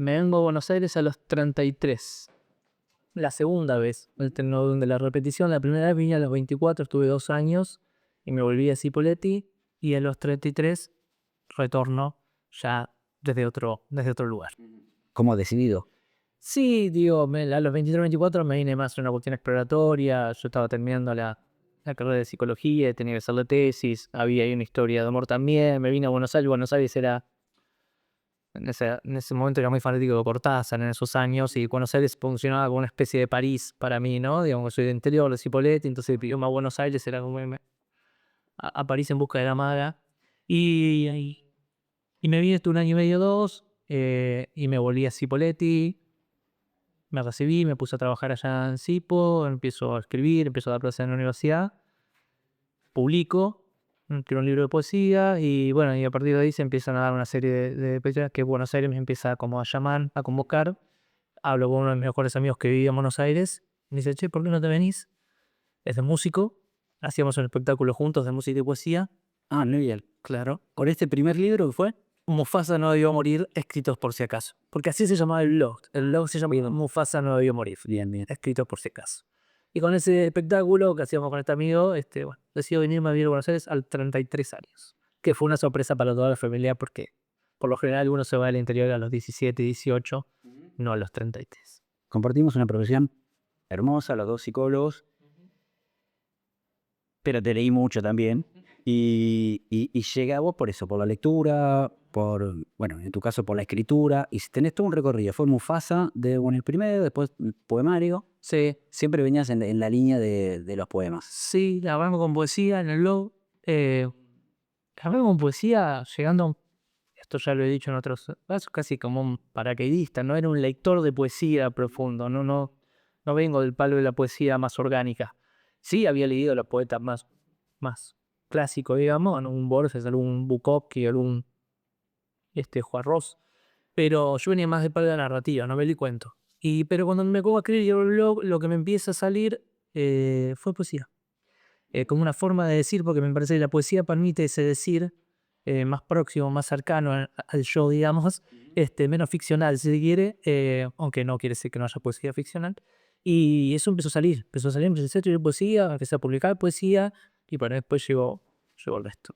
Me vengo a Buenos Aires a los 33. La segunda vez, de la repetición. La primera vez vine a los 24, estuve 2 años y me volví a Cipolletti. Y a los 33 retorno ya desde otro lugar. ¿Cómo decidido? Sí, digo, a los 23, 24 me vine más en una cuestión exploratoria. Yo estaba terminando la carrera de psicología, tenía que hacer la tesis, había ahí una historia de amor también. Me vine a Buenos Aires. Buenos Aires era... En ese momento era muy fanático de Cortázar en esos años, y Buenos Aires funcionaba como una especie de París para mí, ¿no? Digamos, soy de interior, de Cipolletti, entonces irme a Buenos Aires era como irme a París en busca de la maga. Y me vine, estuve 1 año y medio, 2, y me volví a Cipolletti, me recibí, me puse a trabajar allá en Cipo, empiezo a escribir, empiezo a dar clases en la universidad, publico. Escribo un libro de poesía y bueno, y a partir de ahí se empiezan a dar una serie de películas que Buenos Aires me empieza como a llamar, a convocar. Hablo con uno de mis mejores amigos que vivía en Buenos Aires. Me dice, che, ¿por qué no te venís? Es de músico. Hacíamos un espectáculo juntos de música y poesía. Ah, muy bien. Claro. ¿Con este primer libro que fue? Mufasa no debió morir, escritos por si acaso. Porque así se llamaba el blog. El blog se llama Mufasa no debió morir. Bien, bien. Escritos por si acaso. Y con ese espectáculo que hacíamos con este amigo, bueno, decidió venirme a vivir a Buenos Aires a los 33 años. Que fue una sorpresa para toda la familia porque por lo general uno se va al interior a los 17, 18, no a los 33. Compartimos una profesión hermosa, los dos psicólogos, pero te leí mucho también. Y llegué a vos por eso, por la lectura, bueno, en tu caso por la escritura. Y si tenés todo un recorrido, fue Mufasa, bueno, el primero, después poemario. Sí, Siempre venías en la línea de los poemas. sí, arranco con poesía en el blog. Arranco con poesía llegando, esto ya lo he dicho en otros casos, casi como un paracaidista, no era un lector de poesía profundo, no vengo del palo de la poesía más orgánica. Sí, había leído a los poetas más clásicos, digamos, algún Borges, algún Bukowski, algún Juan Ros, pero yo venía más del palo de la narrativa, novela y cuento. Pero cuando me pongo a escribir y abro el blog, lo que me empieza a salir fue poesía. Como una forma de decir, porque me parece que la poesía permite ese decir más próximo, más cercano al yo, digamos, menos ficcional, si se quiere, aunque no quiere decir que no haya poesía ficcional. Y eso empezó a salir, empecé a escribir poesía, empecé a publicar poesía, y bueno, después llegó el resto.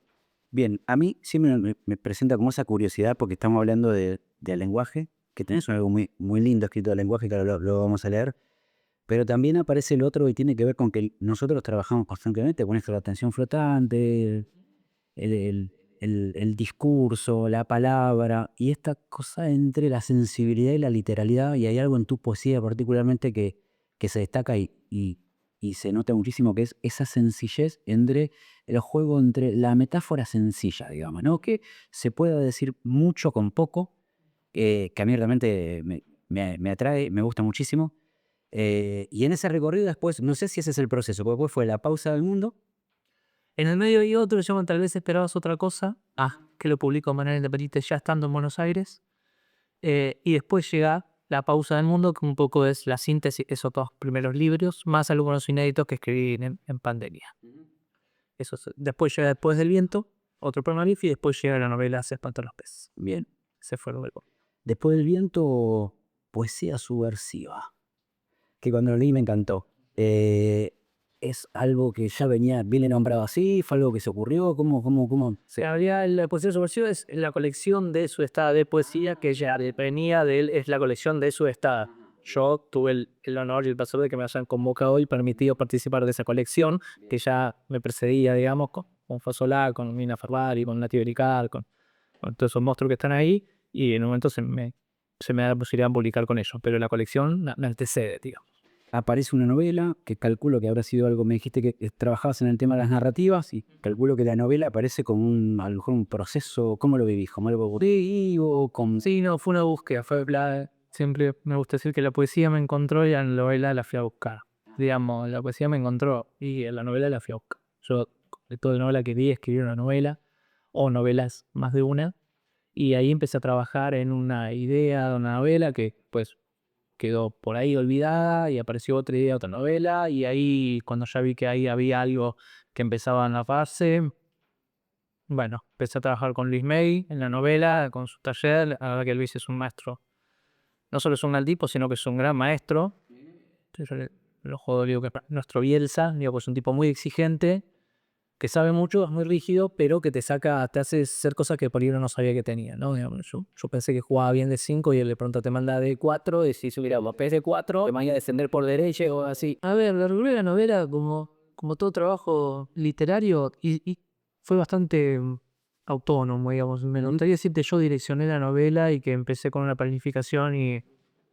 Bien, a mí siempre me presenta como esa curiosidad porque estamos hablando del lenguaje, que tenés algo muy, muy lindo escrito del lenguaje, que ahora lo vamos a leer, pero también aparece el otro y tiene que ver con que nosotros trabajamos constantemente con esto de la atención flotante, el discurso, la palabra, y esta cosa entre la sensibilidad y la literalidad, y hay algo en tu poesía particularmente que se destaca y se nota muchísimo, que es esa sencillez entre el juego entre la metáfora sencilla, digamos, ¿no? Que se pueda decir mucho con poco, que a mí realmente me atrae, me gusta muchísimo. Y en ese recorrido después, no sé si ese es el proceso, porque después fue la pausa del mundo. En el medio hay otro que se llama Tal vez esperabas otra cosa, que lo publico de manera independiente ya estando en Buenos Aires. Y después llega La pausa del mundo, que un poco es la síntesis de esos dos primeros libros, más algunos inéditos que escribí en pandemia. Después llega Después del viento, otro poema y después llega la novela Se espantan los peces. Bien. Se fue luego. Después del viento, poesía subversiva, que cuando lo leí me encantó. ¿Es algo que ya viene nombrado así? ¿Fue algo que se ocurrió? ¿Cómo? La poesía subversiva es la colección de Sudestada de poesía que ya venía de él, es la colección de Sudestada. Yo tuve el honor y el placer de que me hayan convocado y permitido participar de esa colección que ya me precedía, digamos, con Fasolá, con Mina Ferrari, con Nati Berical, con todos esos monstruos que están ahí, y en un momento se me da la posibilidad de publicar con ellos, pero la colección me antecede, digamos. Aparece una novela que calculo que habrá sido algo, me dijiste que trabajabas en el tema de las narrativas y calculo que la novela aparece como a lo mejor un proceso. ¿Cómo lo vivís? ¿Como algo creativo? Sí, no, fue una búsqueda, siempre me gusta decir que la poesía me encontró y la novela la fui a buscar. Digamos, la poesía me encontró y en la novela la fui a buscar. Yo de toda novela quería escribir una novela o novelas más de una, y ahí empecé a trabajar en una idea de una novela que pues quedó por ahí olvidada y apareció otra idea, otra novela, y ahí cuando ya vi que ahí había algo que empezaba en la fase, bueno, empecé a trabajar con Luis May en la novela, con su taller. La verdad que Luis es un maestro, no solo es un gran tipo, sino que es un gran maestro. Yo lo jodo, digo que es nuestro Bielsa, digo, pues es un tipo muy exigente, que sabe mucho, es muy rígido, pero que te hace hacer cosas que por ahí uno no sabía que tenía, ¿no? Digamos, yo pensé que jugaba bien de 5 y él de pronto te manda de 4, decís, mira, vos de 4, te vaya a descender por derecha o así. A ver, la ruleta de la novela, como todo trabajo literario, y fue bastante autónomo, digamos. Me gustaría decirte, yo direccioné la novela y que empecé con una planificación y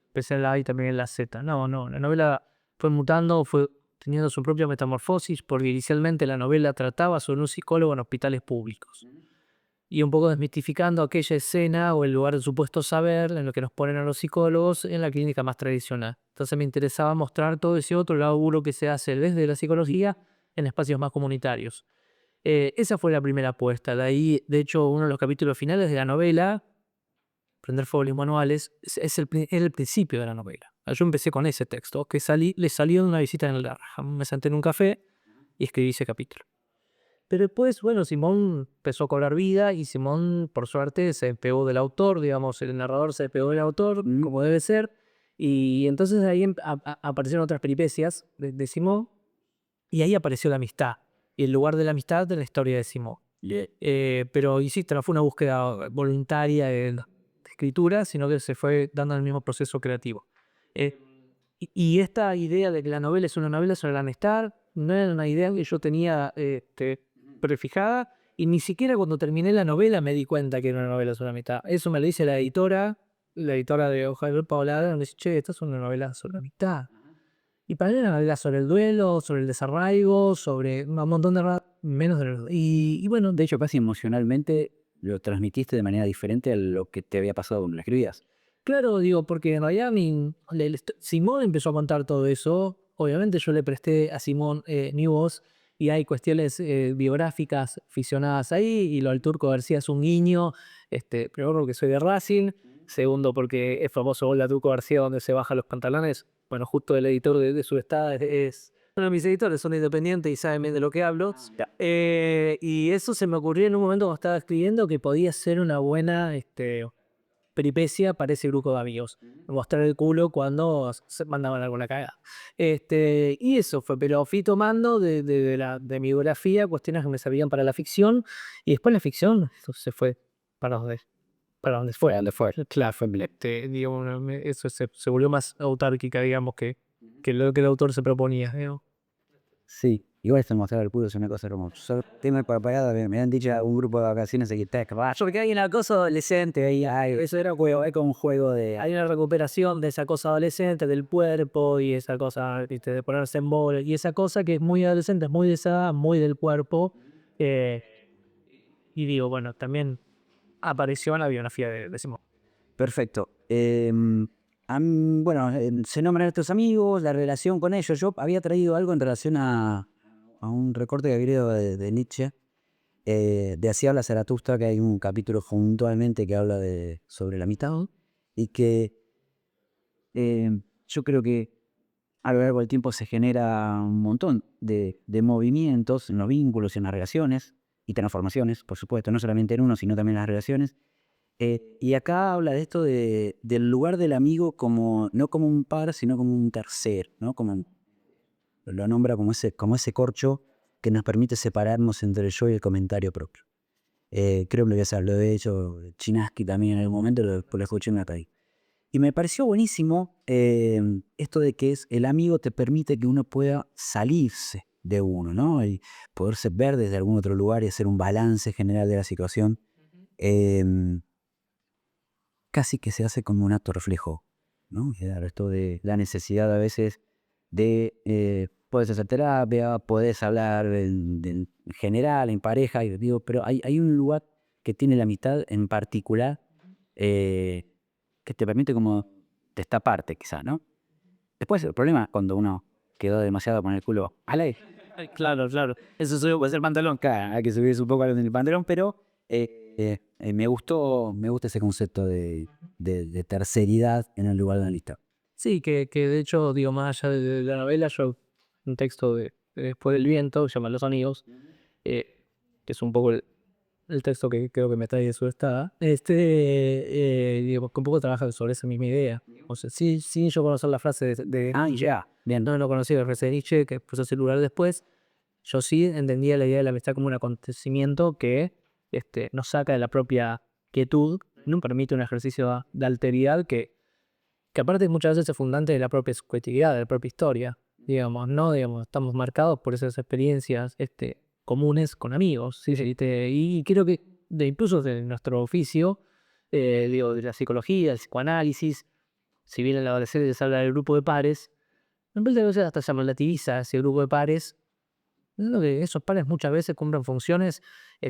empecé en la A y también en la Z. No, la novela fue mutando, fue teniendo su propia metamorfosis, porque inicialmente la novela trataba sobre un psicólogo en hospitales públicos. Y un poco desmitificando aquella escena o el lugar de supuesto saber en lo que nos ponen a los psicólogos en la clínica más tradicional. Entonces me interesaba mostrar todo ese otro laburo que se hace desde la psicología en espacios más comunitarios. Esa fue la primera apuesta. De ahí, de hecho, uno de los capítulos finales de la novela, Prender fuego a los manuales, era el principio de la novela. Yo empecé con ese texto, que le salió de una visita en el Darham. Me senté en un café y escribí ese capítulo. Pero después, bueno, Simón empezó a cobrar vida y Simón, por suerte, se despegó del autor, digamos, el narrador se despegó del autor, como debe ser. Y entonces ahí aparecieron otras peripecias de Simón y ahí apareció la amistad. Y el lugar de la amistad de la historia de Simón. Pero insisto, no fue una búsqueda voluntaria de escritura, sino que se fue dando el mismo proceso creativo. Y esta idea de que la novela es una novela sobre la amistad no era una idea que yo tenía prefijada, y ni siquiera cuando terminé la novela me di cuenta que era una novela sobre la amistad. Eso me lo dice la editora de Hoja de Paulada, donde dice, che, esta es una novela sobre la amistad. Y para mí era una novela sobre el duelo, sobre el desarraigo, sobre un montón de menos de... Y bueno, De hecho, casi emocionalmente lo transmitiste de manera diferente a lo que te había pasado cuando lo escribías. claro, digo, porque en realidad Simón empezó a contar todo eso. Obviamente yo le presté a Simón mi voz y hay cuestiones biográficas aficionadas ahí. Y lo del Turco García es un guiño. Primero porque soy de Racing. Segundo porque es famoso gol de Turco García donde se baja los pantalones. Bueno, justo el editor de Subestada es uno de mis editores, son independientes y saben bien de lo que hablo. Y eso se me ocurrió en un momento cuando estaba escribiendo que podía ser una buena peripecia para ese grupo de amigos. Mostrar el culo cuando se mandaban alguna cagada. Y eso fue, pero fui tomando de mi biografía cuestiones que me servían para la ficción, y después la ficción eso se fue para donde fue. Claro, digamos, eso se volvió más autárquica, digamos, que lo que el autor se proponía. ¿No? Sí, igual esto de mostrar el culo es una cosa hermosa. Yo tengo preparado, me han dicho un grupo de vacaciones aquí, porque hay una cosa adolescente ahí, eso era juego, es como un juego de... Hay una recuperación de esa cosa adolescente, del cuerpo y esa cosa, ¿viste? De ponerse en bola y esa cosa que es muy adolescente, es muy de esa edad, muy del cuerpo. Y digo, bueno, también apareció en la biografía de Simón. Perfecto. Bueno, se nombran estos amigos, la relación con ellos. Yo había traído algo en relación a un recorte que había de Nietzsche, de Así habla Zaratustra, que hay un capítulo puntualmente que habla sobre la amistad, y que yo creo que a lo largo del tiempo se genera un montón de movimientos en los vínculos y en las relaciones, y transformaciones, por supuesto, no solamente en uno, sino también en las relaciones. Y acá habla de esto del lugar del amigo no como un par, sino como un tercero, ¿no? Lo nombra como ese corcho que nos permite separarnos entre el yo y el comentario propio. Creo que lo he hecho Chinaski también en algún momento, lo escuché en una ahí. Y me pareció buenísimo esto de que el amigo te permite que uno pueda salirse de uno, ¿no? Y poderse ver desde algún otro lugar y hacer un balance general de la situación. Casi que se hace como un acto reflejo, ¿no? Esto de la necesidad a veces de, puedes hacer terapia, puedes hablar en general, en pareja, y digo, pero hay un lugar que tiene la amistad en particular que te permite como destaparte quizá, ¿no? Después el problema es cuando uno quedó demasiado con el culo al aire. Claro, claro. Eso puede ser el pantalón, claro, hay que subirse un poco en el pantalón, pero me gusta ese concepto de terceridad en el lugar de la lista. Sí, que de hecho, digo, más allá de la novela, yo un texto de Después del viento, se llama Los amigos, que es un poco el texto que creo que me trae de su estada, digo, que un poco trabaja sobre esa misma idea. O sea, sí yo conocer la frase Bien. no lo conocí la frase de Nietzsche, que puso ese lugar después, yo sí entendía la idea de la amistad como un acontecimiento que nos saca de la propia quietud, no permite un ejercicio de alteridad que aparte muchas veces es fundante de la propia subjetividad, de la propia historia, digamos, ¿no? Digamos, estamos marcados por esas experiencias comunes con amigos, ¿sí? Y creo que incluso de nuestro oficio, digo, de la psicología, el psicoanálisis, si bien en la adolescencia se habla del grupo de pares, me parece que a veces hasta se relativiza ese grupo de pares. Entiendo que esos pares muchas veces cumplen funciones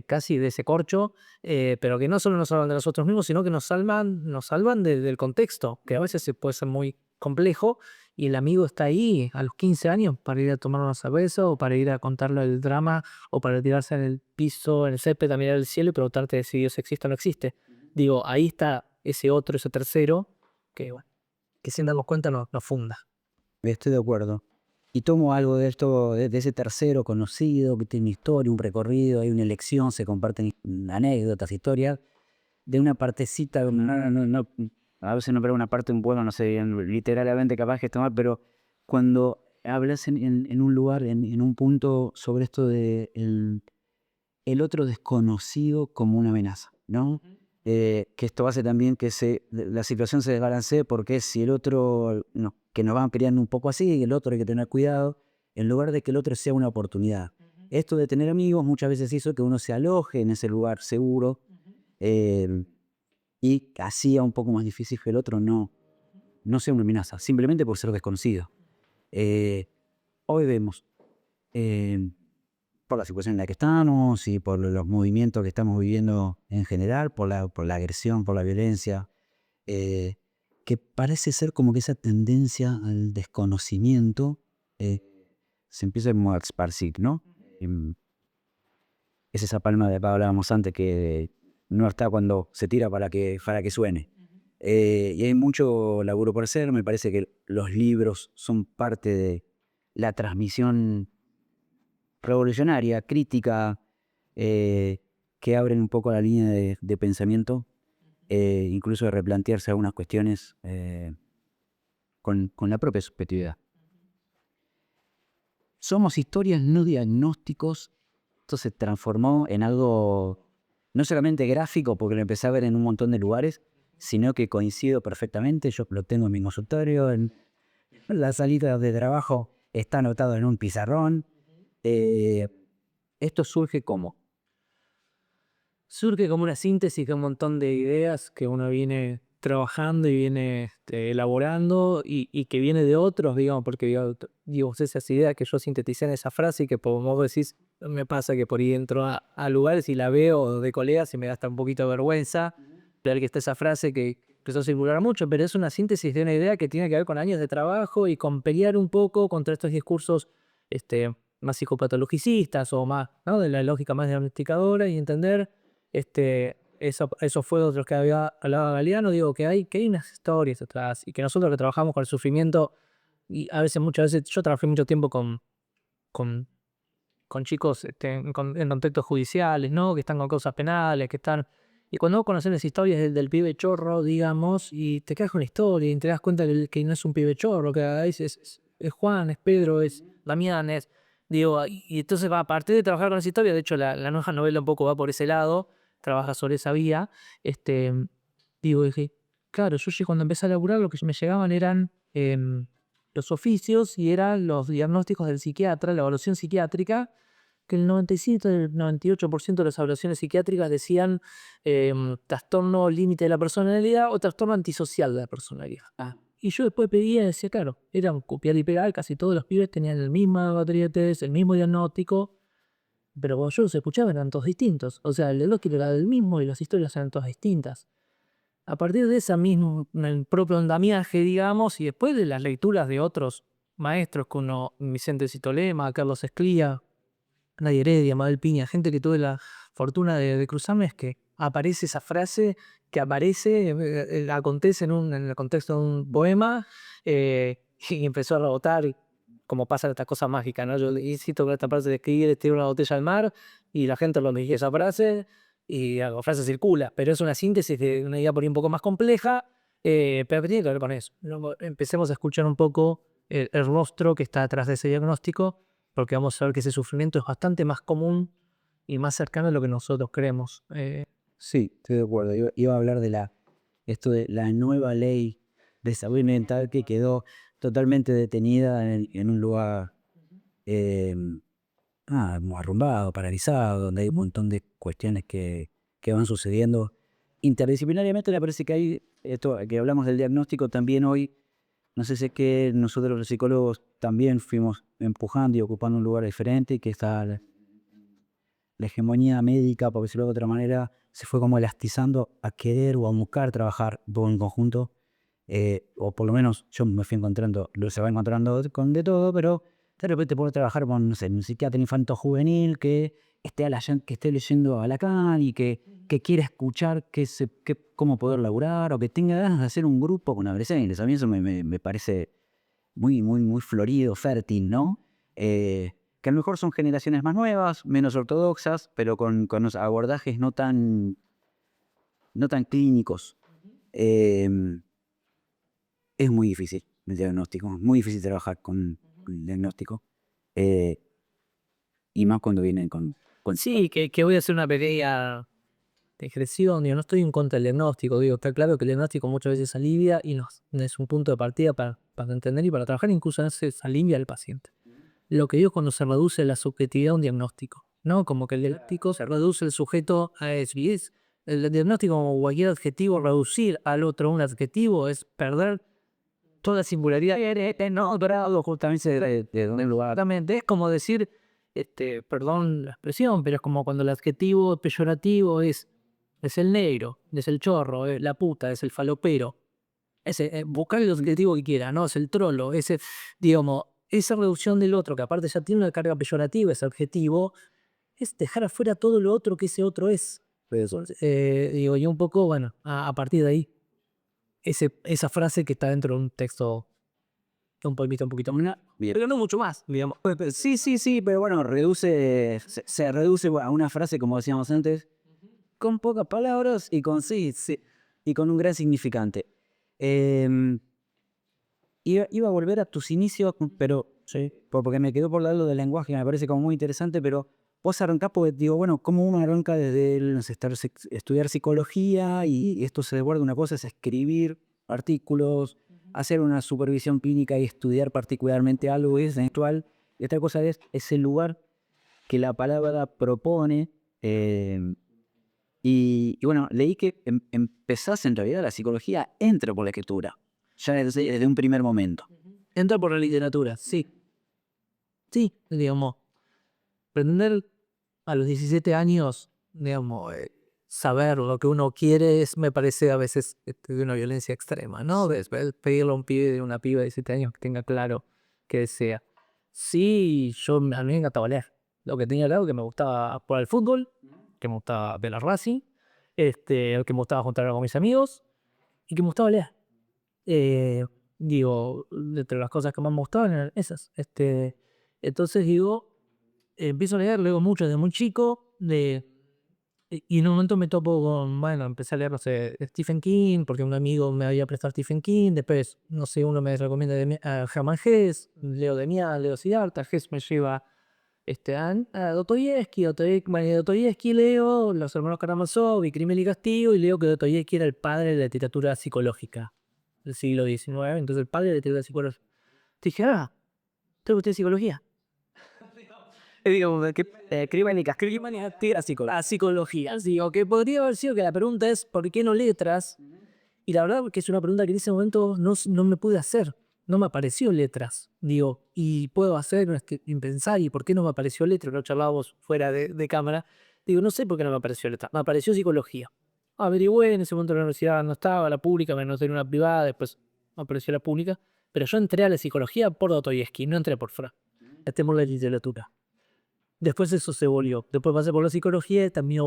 casi de ese corcho, pero que no solo nos salvan de nosotros mismos, sino que nos salvan del contexto, que a veces puede ser muy complejo, y el amigo está ahí a los 15 años para ir a tomar una cerveza, o para ir a contarle el drama, o para tirarse en el piso, en el césped, a mirar el cielo y preguntarte si Dios existe o no existe. Digo, ahí está ese otro, ese tercero, que, bueno, que sin darnos cuenta nos funda. Estoy de acuerdo. y tomo algo de esto, de ese tercero conocido que tiene una historia, un recorrido, hay una elección, se comparten anécdotas, historias, de una partecita, a veces no, pero una parte de un poema, no sé bien literalmente capaz que está mal, pero cuando hablas en un lugar, en un punto sobre esto de el otro desconocido como una amenaza, ¿no? Que esto hace también que la situación se desbalancee, porque si el otro, no, que nos van criando un poco así, el otro hay que tener cuidado, en lugar de que el otro sea una oportunidad. Esto de tener amigos muchas veces hizo que uno se aloje en ese lugar seguro, eh, y hacía un poco más difícil que el otro no sea una amenaza, simplemente por ser desconocido. Eh, Hoy vemos, eh, por la situación en la que estamos y por los movimientos que estamos viviendo en general, por la agresión, por la violencia, eh, que parece ser como que esa tendencia al desconocimiento eh, se empieza como a esparcir, ¿no? Es esa palma de la que hablábamos antes, que no está cuando se tira para que suene. Y hay mucho laburo por hacer. Me parece que los libros son parte de la transmisión revolucionaria, crítica, que abren un poco la línea de pensamiento, incluso de replantearse algunas cuestiones con la propia subjetividad. Somos historias, no diagnósticos. Esto se transformó en algo no solamente gráfico, porque lo empecé a ver en un montón de lugares, sino que coincido perfectamente. Yo lo tengo en mi consultorio, en la salita de trabajo está anotado en un pizarrón. Esto surge como Surge como una síntesis de un montón de ideas que uno viene trabajando y viene elaborando y que viene de otros, digamos, porque digo, esas ideas que yo sinteticé en esa frase y que como vos decís, me pasa que por ahí entro a lugares y la veo de colegas y me da hasta un poquito de vergüenza ver que está esa frase que empezó a circular mucho, pero es una síntesis de una idea que tiene que ver con años de trabajo y con pelear un poco contra estos discursos más psicopatologicistas o más, ¿no?, de la lógica más diagnosticadora, y entender esos fuegos de los que hablaba Galeano. Digo que hay unas historias atrás y que nosotros que trabajamos con el sufrimiento, y muchas veces, yo trabajé mucho tiempo con, con chicos en contextos judiciales, ¿no?, que están con causas penales, que están. Y cuando vos conocés las historias del pibe chorro, digamos, y te quedas con la historia y te das cuenta que no es un pibe chorro, que es Juan, es Pedro, es Damián, digo, y entonces va, aparte de trabajar con esa historia, de hecho la nueva novela un poco va por ese lado, trabaja sobre esa vía, dije, claro, cuando empecé a laburar lo que me llegaban eran los oficios y eran los diagnósticos del psiquiatra, la evaluación psiquiátrica, que el 97, el 98% de las evaluaciones psiquiátricas decían trastorno límite de la personalidad o trastorno antisocial de la personalidad. Y yo después pedía y decía, claro, era un copiar y pegar, casi todos los pibes tenían la misma batería de test, el mismo diagnóstico, pero cuando yo los escuchaba eran todos distintos. O sea, el diagnóstico era el mismo y las historias eran todas distintas. A partir de esa misma, el propio andamiaje, digamos, y después de las lecturas de otros maestros, como Vicente Citolema, Carlos Esclía, Nadia Heredia, Mabel Piña, gente que tuve la fortuna de cruzarme, es que aparece esa frase, que acontece en el contexto de un poema, y empezó a rebotar, como pasa esta cosa mágica, ¿no? Yo insisto con esta frase de escribir, tirar una botella al mar, y la gente lo elige esa frase, y la frase circula, pero es una síntesis de una idea por ahí un poco más compleja, pero que tiene que ver con eso. Luego empecemos a escuchar un poco el rostro que está detrás de ese diagnóstico, porque vamos a ver que ese sufrimiento es bastante más común y más cercano a lo que nosotros creemos. Sí, estoy de acuerdo. Iba a hablar de esto de la nueva ley de salud mental que quedó totalmente detenida en un lugar como arrumbado, paralizado, donde hay un montón de cuestiones que van sucediendo. Interdisciplinariamente me parece que hay, esto que hablamos del diagnóstico también hoy, no sé si es que nosotros los psicólogos también fuimos empujando y ocupando un lugar diferente, y que está la hegemonía médica, por decirlo de otra manera, se fue como elastizando a querer o a buscar trabajar todo en conjunto, o por lo menos yo me fui encontrando, se va encontrando con de todo, pero de repente puedo trabajar con, no sé, un psiquiatra infanto-juvenil que que esté leyendo a Lacan y que quiera escuchar cómo poder laburar, o que tenga ganas de hacer un grupo con adolescentes. A mí eso me parece muy florido, fértil, ¿no? Que a lo mejor son generaciones más nuevas, menos ortodoxas, pero con los abordajes no tan clínicos. Es muy difícil el diagnóstico, es muy difícil trabajar con el diagnóstico. Y más cuando vienen con Sí, que voy a hacer una pequeña digresión, digo, no estoy en contra del diagnóstico, digo, está claro que el diagnóstico muchas veces alivia y es un punto de partida para entender y para trabajar, incluso a veces alivia al paciente. Lo que digo es cuando se reduce la subjetividad a un diagnóstico, ¿no? Como que el diagnóstico se reduce el sujeto a eso, y es el diagnóstico como cualquier adjetivo, reducir al otro un adjetivo es perder toda singularidad. No, dorado, justamente de un lugar. Exactamente, es como decir, perdón la expresión, pero es como cuando el adjetivo peyorativo es el negro, es el chorro, es la puta, es el falopero. Buscar el adjetivo que quiera, ¿no? Es el trolo, digamos, esa reducción del otro, que aparte ya tiene una carga peyorativa, ese adjetivo, es dejar afuera todo lo otro que ese otro es. Digo, y un poco, bueno, a partir de ahí, esa frase que está dentro de un texto, un poemita un poquito más, Bien. pero no mucho más, digamos. Sí, pero bueno, se reduce a una frase, como decíamos antes, con pocas palabras y con y con un gran significante. Iba a volver a tus inicios, pero porque me quedó por lo del lenguaje, me parece como muy interesante, pero vos arrancás porque digo, bueno, ¿cómo uno arranca desde estudiar psicología y esto se desborda? Una cosa es escribir artículos, hacer una supervisión clínica y estudiar particularmente algo es actual, y otra cosa es ese lugar que la palabra propone. Y bueno, leí que empezás en realidad la psicología entra por la escritura, ya desde un primer momento. Entra por la literatura, sí. Sí, digamos, aprender a los 17 años, digamos, saber lo que uno quiere me parece a veces de una violencia extrema, ¿no? Pedirle a un pibe de una piba de 17 años que tenga claro qué desea. Sí, a mí me encantaba leer. Lo que tenía claro que me gustaba jugar al fútbol, que me gustaba ver la Racing, que me gustaba juntar con mis amigos y que me gustaba leer. Digo, entre las cosas que más me gustaban eran esas. Entonces digo, empiezo a leer, leo mucho desde muy chico, y en un momento me topo con, bueno, empecé a leer, no sé, Stephen King, porque un amigo me había prestado Stephen King, después, no sé, uno me recomienda a Hermann Hesse, leo Demián, leo Siddhartha, Hesse me lleva a Dostoyevsky, Dostoyevsky leo Los Hermanos Karamazov y Crimen y Castigo, y leo que Dostoyevsky era el padre de la literatura psicológica del siglo XIX, entonces el padre de la literatura psicológica. Dije, ¿te gusta psicología? Digo, Crimen y Castigo, a psicología. Digo, que podría haber sido que la pregunta es, ¿por qué no letras? Y la verdad que es una pregunta que en ese momento no me pude hacer. No me apareció letras. Digo, y puedo hacer, pensar, ¿y por qué no me apareció letras? Lo charlábamos fuera de cámara. Digo, no sé por qué no me apareció letras. Me apareció psicología. Averigüé, en ese momento la universidad no estaba, la pública, me anoté en una privada, después me apareció la pública. Pero yo entré a la psicología por Dostoyevsky, no entré por Fra. Entré por la literatura. Después eso se volvió. Después pasé por la psicología y también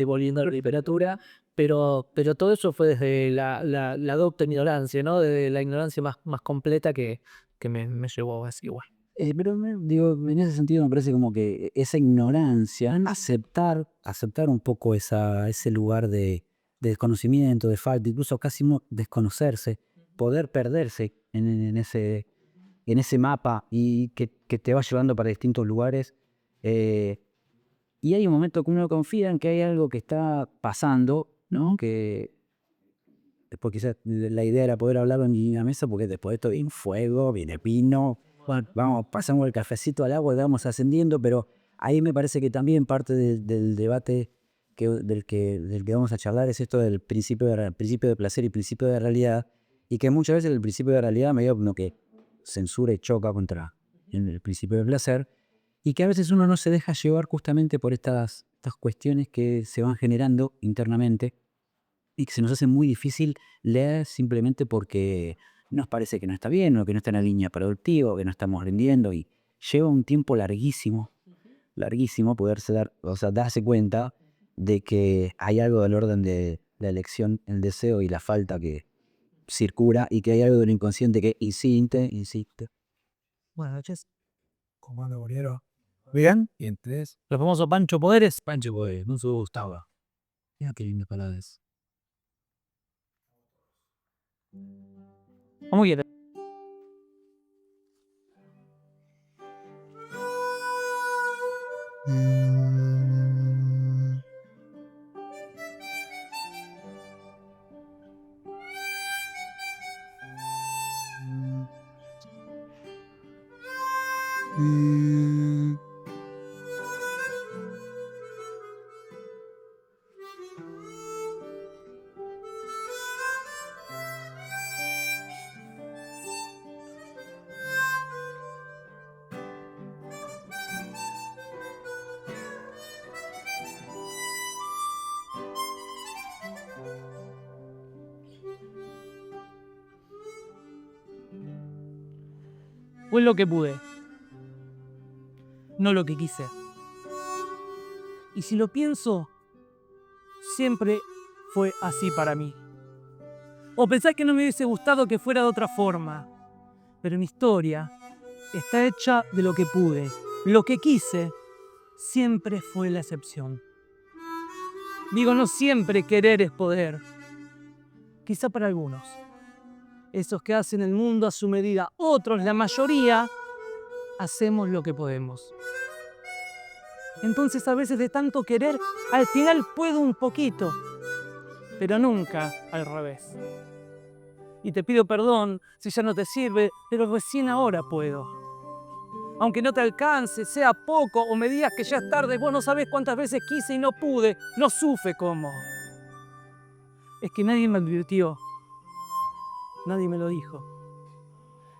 volviendo a la literatura, pero todo eso fue desde la docta ignorancia, ¿no? Desde la ignorancia más completa que me llevó así igual. Pero digo, en ese sentido me parece como que esa ignorancia, aceptar un poco ese lugar de desconocimiento, de falta, incluso casi desconocerse, poder perderse en ese mapa y que te va llevando para distintos lugares. Y hay un momento que uno confía en que hay algo que está pasando, ¿no? Que después quizás la idea era poder hablarlo en una mesa, porque después de esto viene fuego, viene vino, bueno, vamos, pasamos el cafecito al agua y vamos ascendiendo, pero ahí me parece que también parte del debate del que vamos a charlar es esto del principio de placer y principio de realidad, y que muchas veces el principio de realidad medio como que censura y choca contra el principio de placer, y que a veces uno no se deja llevar justamente por estas cuestiones que se van generando internamente y que se nos hace muy difícil leer simplemente porque nos parece que no está bien o que no está en la línea productiva o que no estamos rindiendo, y lleva un tiempo larguísimo darse cuenta de que hay algo del orden de la elección, el deseo y la falta que circula y que hay algo del inconsciente que insiste. Buenas noches. ¿Cómo anda, bolero? ¿Bien? ¿Y en tres? Los famosos Pancho Poderes. Pancho, pues, no se gustaba. Mira qué lindas palabras. ¿Cómo quieres? Fue lo que pude, no lo que quise. Y si lo pienso, siempre fue así para mí. O pensás que no me hubiese gustado que fuera de otra forma. Pero mi historia está hecha de lo que pude. Lo que quise siempre fue la excepción. Digo, no siempre querer es poder. Quizá para algunos. Esos que hacen el mundo a su medida. Otros, la mayoría, hacemos lo que podemos. Entonces a veces de tanto querer, al final puedo un poquito, pero nunca al revés. Y te pido perdón si ya no te sirve, pero recién ahora puedo. Aunque no te alcance, sea poco, o me digas que ya es tarde, vos no sabés cuántas veces quise y no pude, no supe cómo. Es que nadie me advirtió, nadie me lo dijo.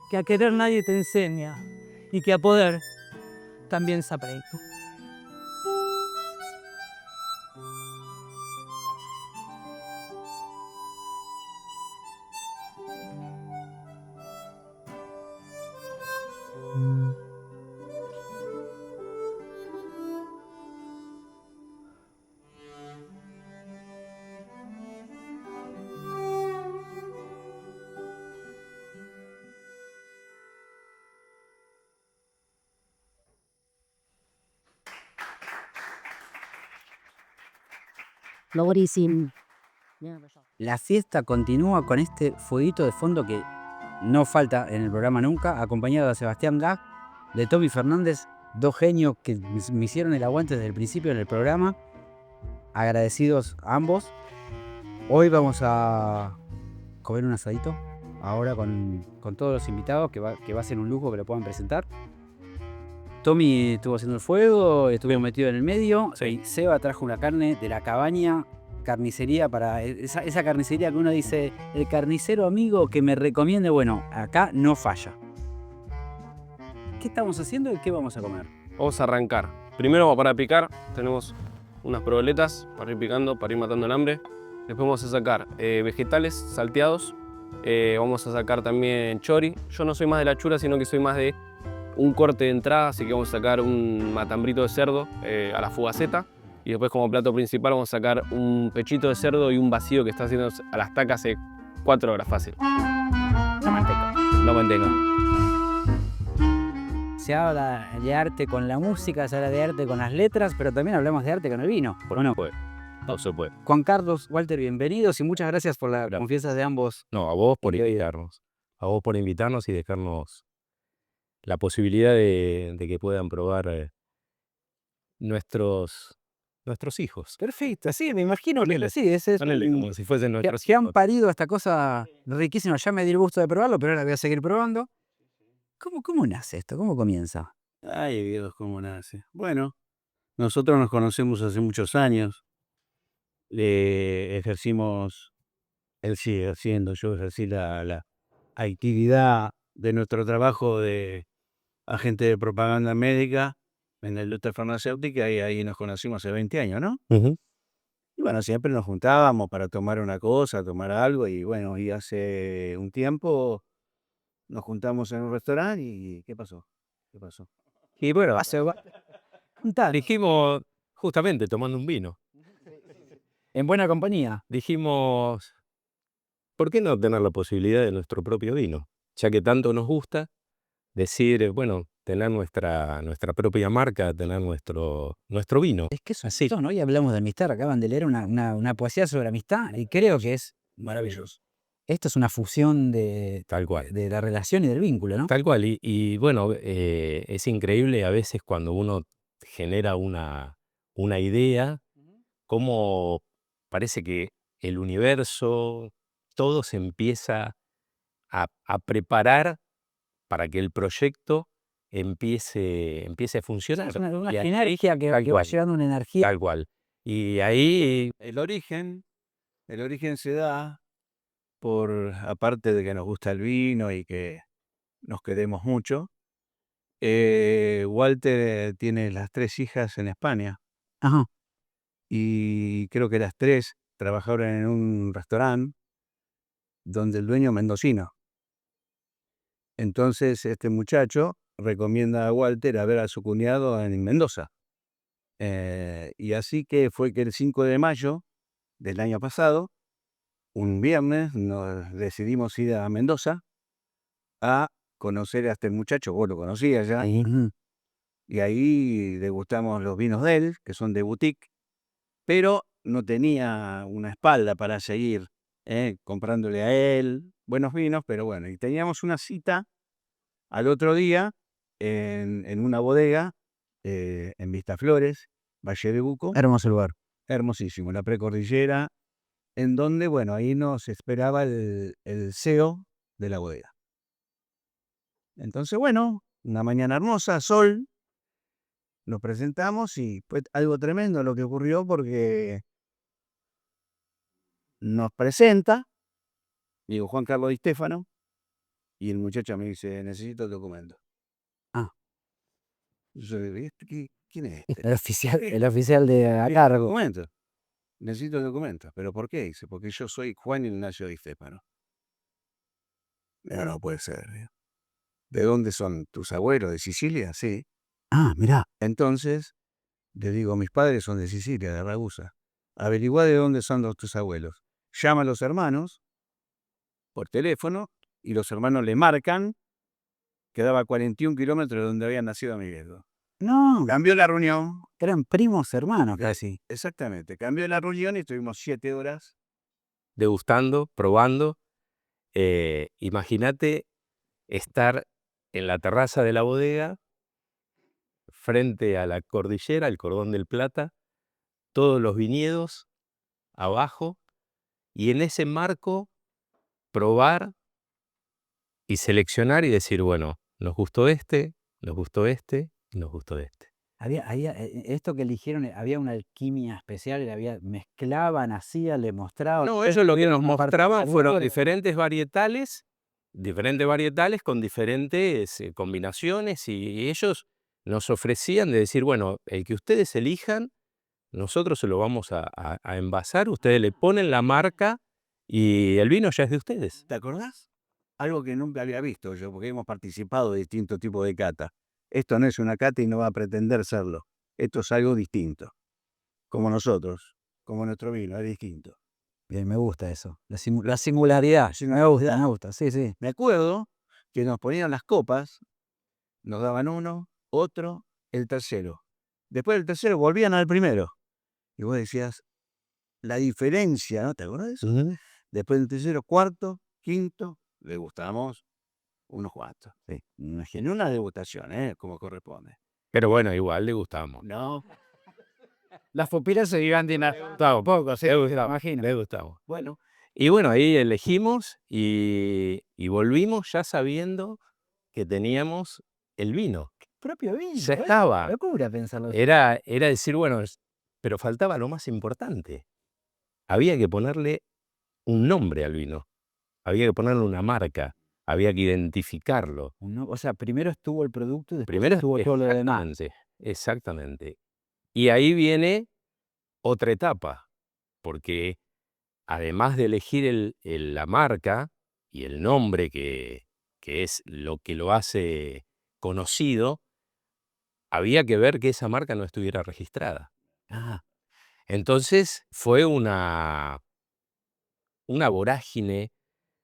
Que a querer nadie te enseña y que a poder también se aprende. La fiesta continúa con este fueguito de fondo que no falta en el programa nunca, acompañado de Sebastián Gag, de Tommy Fernández, dos genios que me hicieron el aguante desde el principio en el programa. Agradecidos a ambos. Hoy vamos a comer un asadito, ahora con todos los invitados, que va a ser un lujo que lo puedan presentar. Tommy estuvo haciendo el fuego, estuvimos metidos en el medio. Sí. Seba trajo una carne de la cabaña, carnicería, para esa carnicería que uno dice, el carnicero amigo que me recomiende, bueno, acá no falla. ¿Qué estamos haciendo y qué vamos a comer? Vamos a arrancar. Primero, para picar, tenemos unas proboletas para ir picando, para ir matando el hambre. Después vamos a sacar vegetales salteados. Vamos a sacar también chori. Yo no soy más de la chura, sino que soy más de un corte de entrada, así que vamos a sacar un matambrito de cerdo a la fugaceta. Y después, como plato principal, vamos a sacar un pechito de cerdo y un vacío que está haciendo a las tacas hace 4 horas fácil. La manteca. La manteca. Se habla de arte con la música, se habla de arte con las letras, pero también hablamos de arte con el vino. ¿Por qué no puede? No se puede. Juan Carlos, Walter, bienvenidos y muchas gracias por la confianza de ambos. No, a vos por Y hoy- invitarnos. A vos por invitarnos y dejarnos la posibilidad de que puedan probar nuestros hijos. Perfecto, sí, me imagino que sí, ese es Ponele un- como si fuesen que, nuestros que han hijos. parido esta cosa riquísima. Ya me di el gusto de probarlo, pero ahora voy a seguir probando. ¿Cómo nace esto? ¿Cómo comienza? Ay, Dios, cómo nace. Bueno, nosotros nos conocemos hace muchos años. Ejercimos, él sigue haciendo, yo ejercí la actividad de nuestro trabajo de agente de propaganda médica en la industria farmacéutica y ahí nos conocimos hace 20 años, ¿no? Ujú. Y bueno, siempre nos juntábamos para tomar una cosa, tomar algo y bueno, y hace un tiempo nos juntamos en un restaurante y ¿qué pasó? ¿Qué pasó? Y bueno, Contá, dijimos, justamente tomando un vino, en buena compañía. dijimos, ¿por qué no tener la posibilidad de nuestro propio vino? Ya que tanto nos gusta decir, bueno, tener nuestra propia marca, tener nuestro vino. Es que eso Así. ¿no? Y hablamos de amistad, acaban de leer una poesía sobre amistad y creo que es Maravilloso. esto es una fusión Tal cual. de la relación y del vínculo, ¿no? Tal cual. Y bueno, es increíble a veces cuando uno genera una idea, cómo parece que el universo, todo se empieza a preparar para que el proyecto empiece a funcionar. Es una Y ahí- sinergia que va cual. llevando una energía. Tal cual. Y ahí El origen se da por, aparte de que nos gusta el vino y que nos queremos mucho, Walter tiene las 3 hijas en España Ajá. y creo que las 3 trabajaron en un restaurante donde el dueño es mendocino. Entonces este muchacho recomienda a Walter a ver a su cuñado en Mendoza. Y así que fue que el 5 de mayo del año pasado, un viernes, nos decidimos ir a Mendoza a conocer a este muchacho. Vos lo conocías ya. Ujú. Y ahí degustamos los vinos de él, que son de boutique, pero no tenía una espalda para seguir comprándole a él buenos vinos, pero bueno, y teníamos una cita al otro día en una bodega en Vistaflores, Valle de Buco, Hermoso lugar. hermosísimo, la precordillera, en donde, bueno, ahí nos esperaba el CEO de la bodega. Entonces, bueno, una mañana hermosa, sol, nos presentamos y fue algo tremendo lo que ocurrió porque nos presenta, digo Juan Carlos Di Stefano, y el muchacho me dice, necesito el documento. Ah. Yo le digo, "¿Y este quién es este? El oficial de a cargo. Documento. Necesito el documento. ¿Pero por qué? Dice, porque yo soy Juan Ignacio Di Stefano. No, no puede ser. Digo. ¿De dónde son tus abuelos? ¿De Sicilia? Sí. Ah, mirá. Entonces, le digo, mis padres son de Sicilia, de Ragusa. Averigua de dónde son tus abuelos. Llama a los hermanos por teléfono y los hermanos le marcan, quedaba a 41 kilómetros de donde había nacido mi viejo. No, Cambió la reunión. eran primos hermanos casi. Exactamente. Cambió la reunión y estuvimos 7 horas. degustando, probando. Imagínate estar en la terraza de la bodega, frente a la cordillera, el Cordón del Plata, todos los viñedos abajo, y en ese marco probar y seleccionar y decir, bueno, nos gustó este, nos gustó este, nos gustó este. Esto que eligieron, había una alquimia especial, mezclaban, hacían, le mostraban. No, eso lo que nos mostraban fueron diferentes diferentes varietales con diferentes combinaciones, y ellos nos ofrecían de decir, bueno, el que ustedes elijan, nosotros se lo vamos a envasar, ustedes le ponen la marca y el vino ya es de ustedes. ¿Te acordás? Algo que nunca había visto yo, porque hemos participado de distintos tipos de cata. Esto no es una cata y no va a pretender serlo. Esto es algo distinto. Como nosotros, como nuestro vino, es distinto. Bien, me gusta eso. La singularidad. Me gusta, sí, sí. Me acuerdo que nos ponían las copas, nos daban uno, otro, el tercero. Después del tercero volvían al primero. Y vos decías, la diferencia, ¿no? ¿Te acuerdas de eso? Después del tercero, cuarto, quinto, degustamos unos cuantos. Sí. En una degustación, como corresponde. Pero bueno, igual le gustamos. No. Las pupilas se iban de Gustavo, poco, sí, le me gustamos, imagino. le gustamos. Bueno, Y bueno, ahí elegimos y volvimos ya sabiendo que teníamos el vino. Propio vino. Ya estaba. Locura pensarlo. Era decir, bueno, pero faltaba lo más importante. Había que ponerle un nombre al vino. Había que ponerle una marca. Había que identificarlo. O sea, primero estuvo el producto y después Primero estuvo todo lo demás. exactamente. Y ahí viene otra etapa, porque además de elegir la marca y el nombre que es lo que lo hace conocido, había que ver que esa marca no estuviera registrada. Entonces fue una vorágine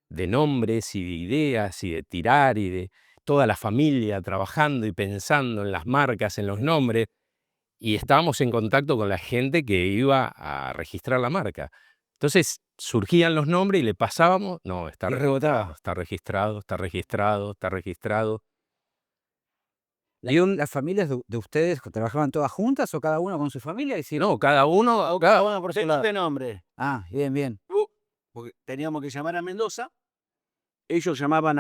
de nombres y de ideas y de tirar y de toda la familia trabajando y pensando en las marcas, en los nombres. Y estábamos en contacto con la gente que iba a registrar la marca. Entonces surgían los nombres y le pasábamos, no, está Y registrado, rebotaba. está registrado, está registrado, está registrado. ¿Las familias de ustedes trabajaban todas juntas o cada uno con su familia? Y si No, cada uno por su lado. Este nombre. Ah, bien, bien. Porque teníamos que llamar a Mendoza. Ellos llamaban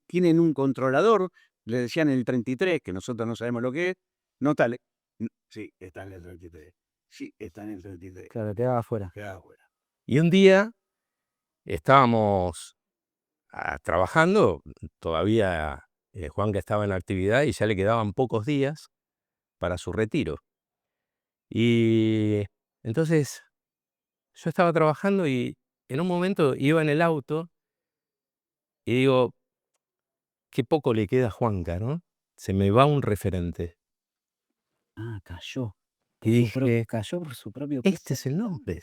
tienen un controlador, le decían el 33, que nosotros no sabemos lo que es. No tal. Sí, está en el 33. Sí, está en el 33. Claro, quedaba afuera. Quedaba fuera. Y un día estábamos trabajando, todavía Juanca estaba en la actividad y ya le quedaban pocos días para su retiro. Y entonces yo estaba trabajando y en un momento iba en el auto y digo, qué poco le queda a Juanca, ¿no? Se me va un referente. Ah, cayó. Y dije, Cayó por su propio peso. este es el nombre.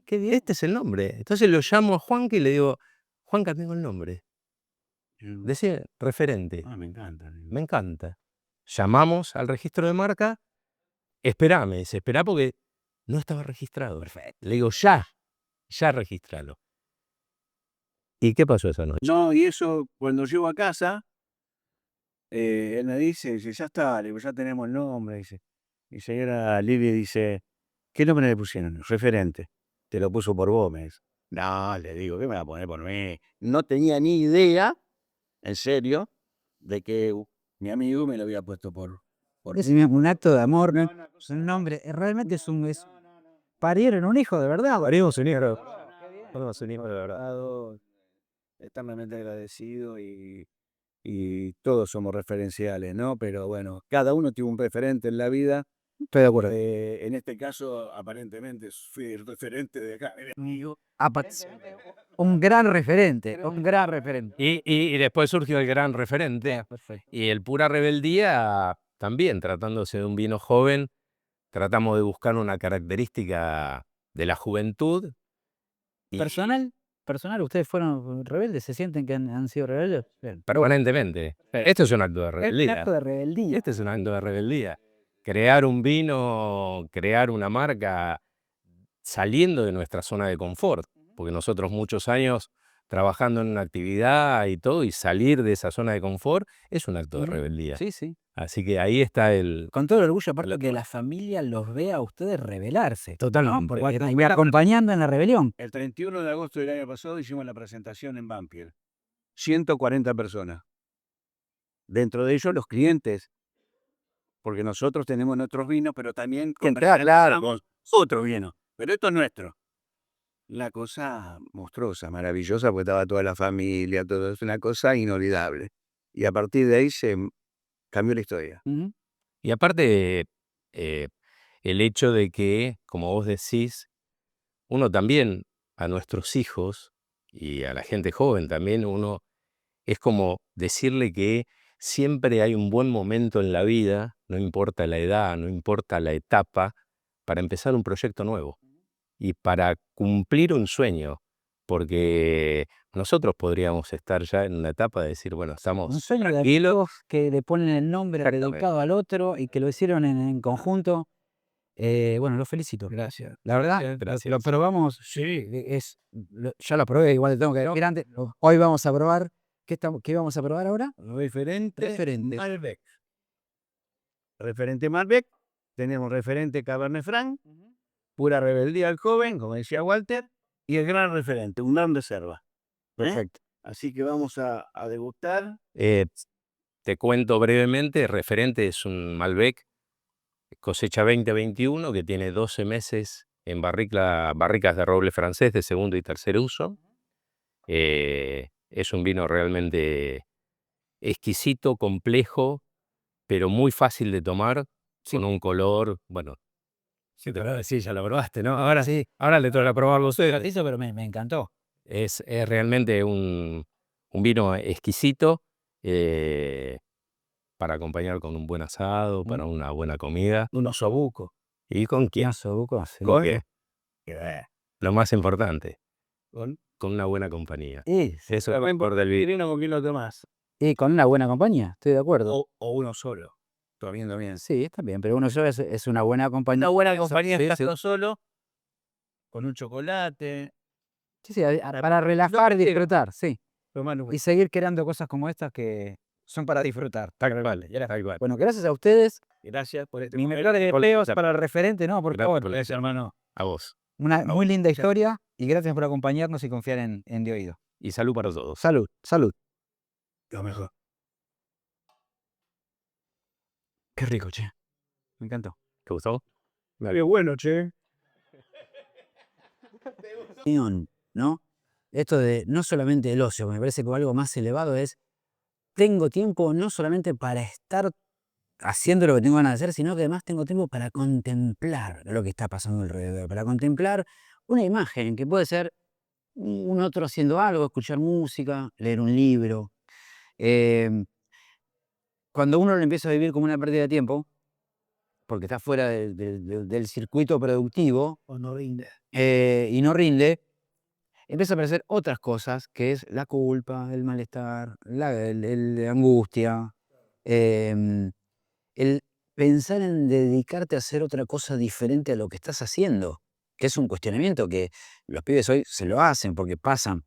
Qué bien, este es el nombre. Entonces lo llamo a Juanca y le digo, Juanca, tengo el nombre. Decía referente. Me encanta. Me encanta. Llamamos al registro de marca. Esperame, dice, esperá porque no estaba registrado. Perfecto. Le digo, ya registralo. ¿Y qué pasó esa noche? No, y eso, cuando llego a casa, él me dice, ya está, le digo, ya tenemos el nombre, dice. Y señora Livia dice, ¿qué nombre le pusieron? Referente. Te lo puso por vos, me dice. No, le digo, ¿qué me va a poner por mí? No tenía ni idea, en serio, de que mi amigo me lo había puesto por Es un acto de amor, ¿no? Es un nombre, realmente parieron un hijo de verdad. Parimos un hijo. Parimos un hijo de verdad. Eternamente agradecido y todos somos referenciales, ¿no? Pero bueno, cada uno tiene un referente en la vida. Estoy de acuerdo. En este caso, aparentemente, fui el referente de acá. Un gran referente, un gran referente. Y después surgió el gran referente. Perfecto. Y el Pura Rebeldía también, tratándose de un vino joven, tratamos de buscar una característica de la juventud. Y Personal, ¿ustedes fueron rebeldes? ¿Se sienten que han sido rebeldes? Bien. permanentemente. Esto es un acto de Es un rebeldía. acto de rebeldía. Este es un acto de rebeldía. Crear un vino, crear una marca saliendo de nuestra zona de confort. Porque nosotros muchos años trabajando en una actividad y todo, y salir de esa zona de confort es un acto de rebeldía. Sí, sí. Así que ahí está el... Con todo el orgullo, aparte que la familia los vea a ustedes rebelarse. Totalmente. ¿no? Porque me acompañando en la rebelión. El 31 de agosto del año pasado hicimos la presentación en Banfield. 140 personas. Dentro de ellos los clientes. Porque nosotros tenemos nuestros vinos, pero también comercializamos otros vinos. Pero esto es nuestro. La cosa monstruosa, maravillosa, porque estaba toda la familia, todo es una cosa inolvidable. Y a partir de ahí se cambió la historia. Y aparte, el hecho de que, como vos decís, uno también, a nuestros hijos y a la gente joven también, uno es como decirle que siempre hay un buen momento en la vida, no importa la edad, no importa la etapa, para empezar un proyecto nuevo y para cumplir un sueño, porque nosotros podríamos estar ya en una etapa de decir, bueno, Un estamos sueño de tranquilos. amigos que le ponen el nombre dedicado al otro y que lo hicieron en conjunto. Bueno, los felicito. Gracias. La verdad, Gracias. lo probamos. Sí. Ya lo probé, igual le tengo que decir antes. Hoy vamos a probar. ¿Qué vamos a probar ahora? Referente Referente. Malbec. Referente Malbec. Tenemos referente Cabernet Franc. Pura Rebeldía al joven, como decía Walter. Y el gran referente, un gran reserva. Perfecto. Así que vamos a degustar. Te cuento brevemente, referente es un Malbec cosecha 2021 que tiene 12 meses en barricas de roble francés de segundo y tercer uso. Es un vino realmente exquisito, complejo, pero muy fácil de tomar, con un color, bueno, sí, ya lo probaste, ¿no? Ahora Sí. ahora le toca probarlo a usted. Eso, pero me encantó. Es realmente un vino exquisito para acompañar con un buen asado, para una buena comida. Un osobuco. ¿Y con quién? Osobuco, sí. ¿Con qué? Lo más importante. Con con una buena compañía. Y, Eso es lo mejor del vino. Vino con vino más. y con una buena compañía, estoy de acuerdo. O uno solo. Todo bien. Sí, está bien, pero uno solo es una buena compañía. Una buena compañía Sí, estás sí. tú solo, con un chocolate. Sí, sí, para relajar y disfrutar, sí. Tomar un Y seguir creando cosas como estas que son para disfrutar. Tal cual. Bueno, gracias a ustedes. Gracias por este Mi momento. mejor deseo para el referente, ¿no? Por favor. Gracias, hermano. A vos. Una muy linda historia y gracias por acompañarnos y confiar en De Oído. Y salud para todos. Salud, salud. Lo mejor. Qué rico, che. Me encantó. ¿Te gustó? Qué bueno, che. ¿No? Esto de no solamente el ocio, me parece que algo más elevado es, tengo tiempo no solamente para estar haciendo lo que tengo ganas de hacer, sino que además tengo tiempo para contemplar lo que está pasando alrededor, para contemplar una imagen que puede ser un otro haciendo algo, escuchar música, leer un libro. Cuando uno lo empieza a vivir como una pérdida de tiempo, porque está fuera del circuito productivo O no rinde. y no rinde, empieza a aparecer otras cosas, que es la culpa, el malestar, la angustia, em, el pensar en dedicarte a hacer otra cosa diferente a lo que estás haciendo, que es un cuestionamiento que los pibes hoy se lo hacen porque pasan,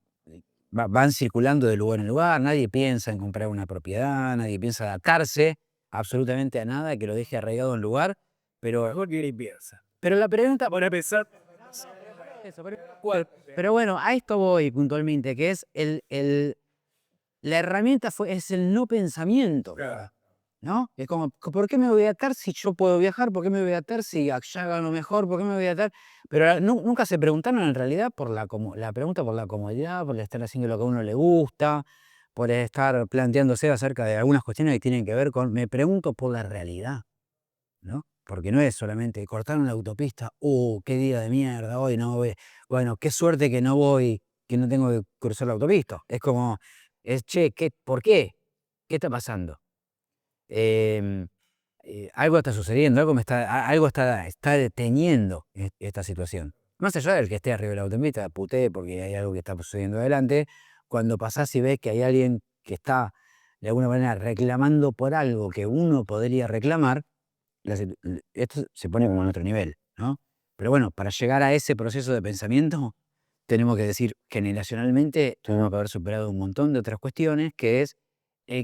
van circulando de lugar en lugar, nadie piensa en comprar una propiedad, nadie piensa adaptarse absolutamente a nada que lo deje arraigado en un lugar, pero Mejor que ni piensa. la pregunta, Para empezar, eso, pero bueno, a esto voy puntualmente, que es la herramienta es el no pensamiento, ¿no? Es como, ¿por qué me voy a atar si yo puedo viajar? ¿Por qué me voy a atar si allá gano mejor? ¿Por qué me voy a atar? Pero nunca se preguntaron en realidad por la pregunta por la comodidad, por estar haciendo lo que a uno le gusta, por estar planteándose acerca de algunas cuestiones que tienen que ver con, me pregunto por la realidad, ¿no? Porque no es solamente cortaron la autopista, qué día de mierda, hoy no voy, bueno, qué suerte que no voy, que no tengo que cruzar la autopista. Es como, che, ¿por qué? ¿Qué está pasando? Algo está sucediendo, algo está deteniendo esta situación. Más allá del que esté arriba de la autopista, puté porque hay algo que está sucediendo adelante, cuando pasás y ves que hay alguien que está de alguna manera reclamando por algo que uno podría reclamar, esto se pone como en otro nivel, ¿no? Pero bueno, para llegar a ese proceso de pensamiento, tenemos que decir generacionalmente, tenemos que haber superado un montón de otras cuestiones, que es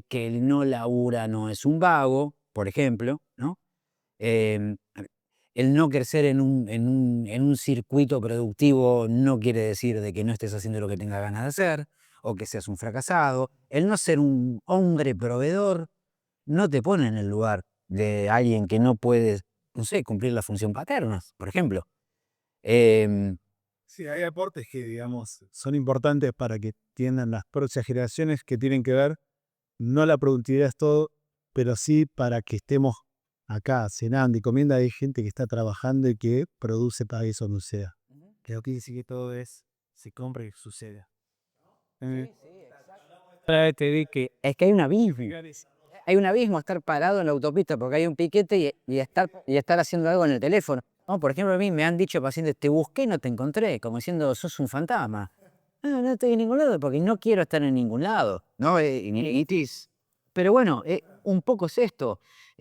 que el no labura no es un vago, por ejemplo, ¿no? Em, el no crecer en un circuito productivo no quiere decir de que no estés haciendo lo que tengas ganas de hacer, o que seas un fracasado. El no ser un hombre proveedor no te pone en el lugar de alguien que no puede, no sé, cumplir la función paterna, por ejemplo. Em, Sí, hay aportes que, digamos, son importantes para que tiendan las próximas generaciones que tienen que ver, no la productividad es todo, pero sí para que estemos acá cenando y comiendo, hay gente que está trabajando y que produce para que eso no sea. Creo que sí que todo se compra y suceda. te di que es que hay un abismo. Hay un abismo estar parado en la autopista porque hay un piquete y estar haciendo algo en el teléfono. No, por ejemplo, a mí me han dicho pacientes, te busqué y no te encontré, como diciendo, sos un fantasma. No estoy en ningún lado porque no quiero estar en ningún lado. ¿No? Pero bueno, un poco es esto.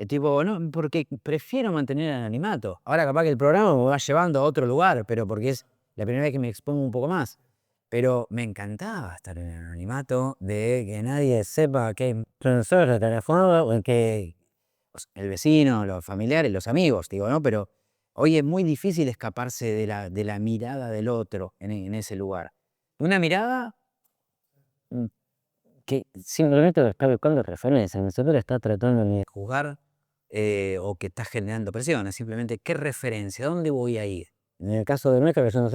Tipo, ¿no? Porque prefiero mantener el anonimato. Ahora capaz que el programa me va llevando a otro lugar, pero porque es la primera vez que me expongo un poco más. Pero me encantaba estar en el anonimato, de que nadie sepa que hay transmisores de teléfono, o que el vecino, los familiares, los amigos, digo, ¿no? Pero hoy es muy difícil escaparse de la mirada del otro en ese lugar. Una mirada que simplemente está buscando referencias, no siempre está tratando de jugar o que está generando presión, es simplemente qué referencia, ¿dónde voy a ir? En el caso de nuestra versión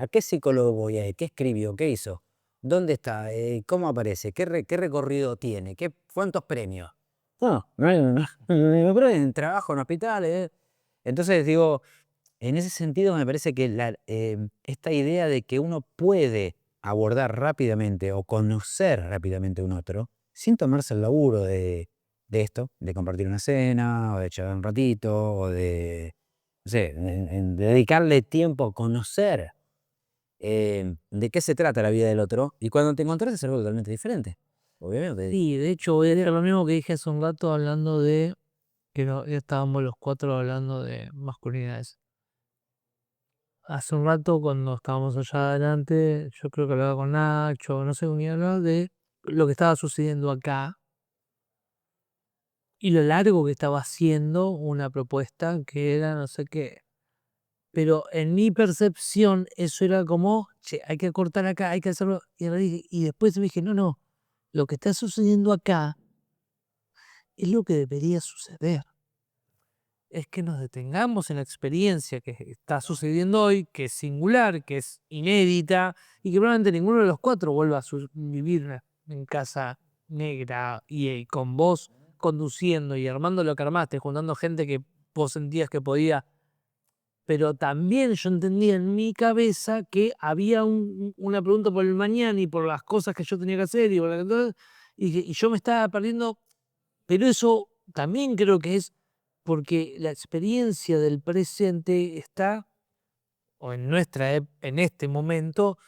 ¿a qué psicólogo voy a ir? ¿Qué escribió? ¿Qué hizo? ¿Dónde está? ¿Cómo aparece? ¿Qué recorrido tiene? ¿Cuántos premios? No, en trabajo en hospitales. Entonces digo, en ese sentido me parece que esta idea de que uno puede abordar rápidamente o conocer rápidamente a un otro sin tomarse el laburo de esto, de compartir una cena o de charlar un ratito o de, no sé, en dedicarle tiempo a conocer de qué se trata la vida del otro, y cuando te encontrás es algo totalmente diferente. Obviamente. Sí, de hecho voy a decir lo mismo que dije hace un rato hablando de que ya estábamos los cuatro hablando de masculinidades. Hace un rato cuando estábamos allá adelante, yo creo que hablaba con Nacho, no sé con quién hablaba, de lo que estaba sucediendo acá y lo largo que estaba haciendo una propuesta que era no sé qué. Pero en mi percepción eso era como, che, hay que cortar acá, hay que hacerlo. Y después me dije, no, lo que está sucediendo acá es lo que debería suceder. Es que nos detengamos en la experiencia que está sucediendo hoy, que es singular, que es inédita, y que probablemente ninguno de los cuatro vuelva a vivir en casa negra y con vos conduciendo y armando lo que armaste, juntando gente que vos sentías que podía. Pero también yo entendía en mi cabeza que había una pregunta por el mañana y por las cosas que yo tenía que hacer y yo me estaba perdiendo. Pero eso también creo que es porque la experiencia del presente está, o en en este momento,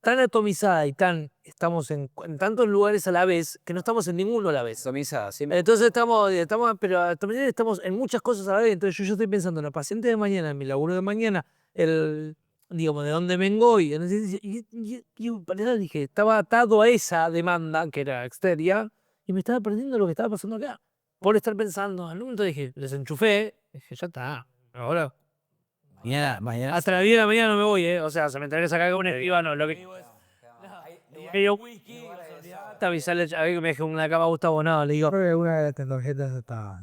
tan atomizada y estamos en tantos lugares a la vez que no estamos en ninguno a la vez. Atomizada, sí. Entonces pero también estamos en muchas cosas a la vez. Entonces yo estoy pensando en la paciente de mañana, en mi laburo de mañana, digamos, de dónde vengo y para eso dije, estaba atado a esa demanda que era externa y me estaba perdiendo lo que estaba pasando acá. Por estar pensando, al momento dije, desenchufé, dije, ya está, ahora. Mañana. Hasta la 10 de la mañana no me voy, o sea, se me tenés acá con un escribano, lo que digo es. Yo te avisarle a ver que me deje una cama Gustavo Nado, le digo. Creo que una de las tecnologías está.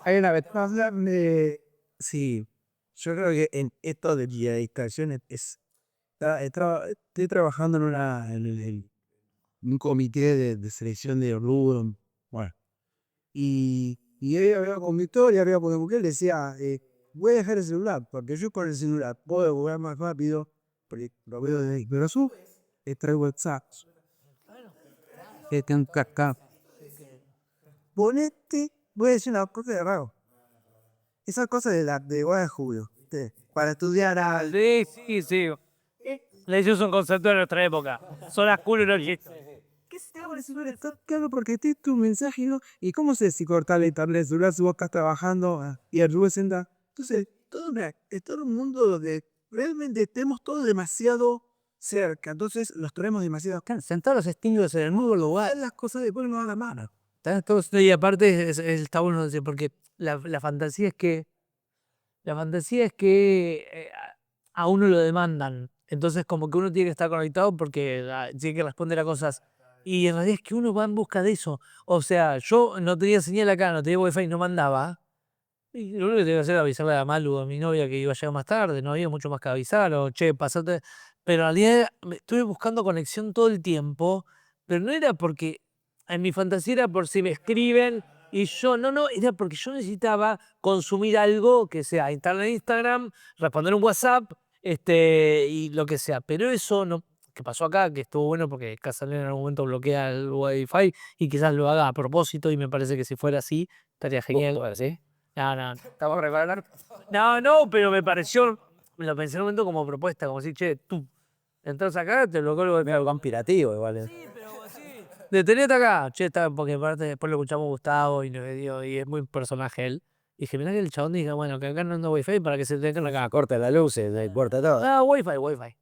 Hay una ventaja de. Sí, yo creo que en esto de la distracción estoy trabajando en un comité de selección de rubro. Bueno, y ahí había con Victoria, había con la mujer, le decía, voy a dejar el celular, porque yo con el celular puedo jugar más rápido, porque lo veo desde ahí. Pero a su vez, traigo WhatsApp. Acá. Ponete, voy a decir una cosa de raro. Esa cosa de guarda de julio, ¿viste? Para estudiar algo. Sí. Esos son conceptos de nuestra época. Son las cool y ¿Qué se te va a parecer claro? Porque te tu mensaje, ¿no? ¿Y cómo sé si cortar el internet, el celular, si vos estás trabajando y el Rubén senta? Entonces, es todo un mundo donde realmente estemos todos demasiado cerca. Entonces, los tenemos demasiado. Sentar los estímulos en el mismo lugar. Las cosas después no van a la mano. Y aparte está bueno decir, porque la fantasía es que a uno lo demandan. Entonces como que uno tiene que estar conectado porque tiene que responder a cosas. Y en realidad es que uno va en busca de eso. O sea, yo no tenía señal acá, no tenía wifi, no mandaba. Y lo único que tenía que hacer era avisarle a Malu, a mi novia, que iba a llegar más tarde. No había mucho más que avisar. O, che, pasate. Pero en realidad estuve buscando conexión todo el tiempo. Pero no era porque en mi fantasía era por si me escriben y yo, no, era porque yo necesitaba consumir algo que sea instalar en Instagram, responder un WhatsApp, y lo que sea. Pero eso no, que pasó acá, que estuvo bueno porque Casalén en algún momento bloquea el Wi-Fi y quizás lo haga a propósito y me parece que si fuera así, estaría genial. ¿Sí? No. ¿Estamos preparando? No, pero me lo pensé en un momento como propuesta, como si, che, tú entras acá, te lo colgo. Medio conspirativo igual. Detenete acá. Che, está, porque aparte después lo escuchamos a Gustavo y es muy personaje él. Y dije, mirá que el chabón diga, bueno, que acá no anda wifi para que se tengan acá. Corta las luces, no importa todo. Wifi.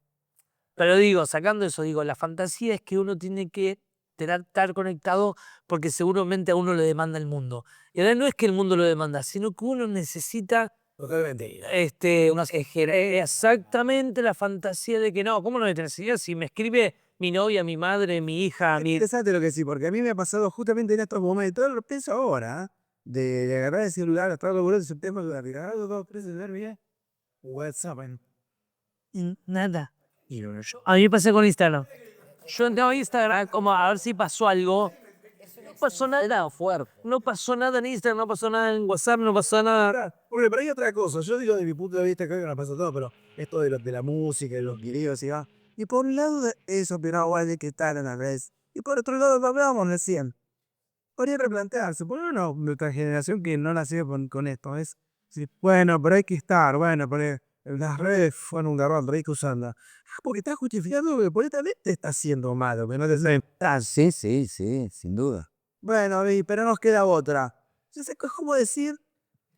Pero digo, sacando eso, digo, la fantasía es que uno tiene que estar conectado porque seguramente a uno le demanda el mundo. Y ahora no es que el mundo lo demanda, sino que uno necesita Totalmente. exactamente la fantasía de que no, ¿cómo no necesitaría si me escribe mi novia, mi madre, mi hija, mi... Interesante lo que sí, porque a mí me ha pasado justamente en estos momentos, lo pienso ahora, de agarrar el celular, hasta los de septiembre, de agarrar los dos, tres, bien, WhatsApp, Nada. A mí me pasé con Instagram. Yo entraba a Instagram como a ver si pasó algo. No pasó nada fuerte. No pasó nada en Instagram, no pasó nada en WhatsApp, no pasó nada. Porque por ahí otra cosa, yo digo de mi punto de vista, creo que no pasa todo, pero esto de la música, de los videos y va. Y por un lado eso, pero vale que tal en la vez. Y por otro lado, lo hablábamos recién. Podría replantearse, por no, nuestra generación que no nació con esto, es decir, bueno, pero hay que estar, bueno, pero las redes fueron un garrón, rico usando. Porque estás justificando que políticamente está haciendo malo, que no te saben. Sí, sí, sí, sin duda. Bueno, pero nos queda otra. Yo sé cómo decir,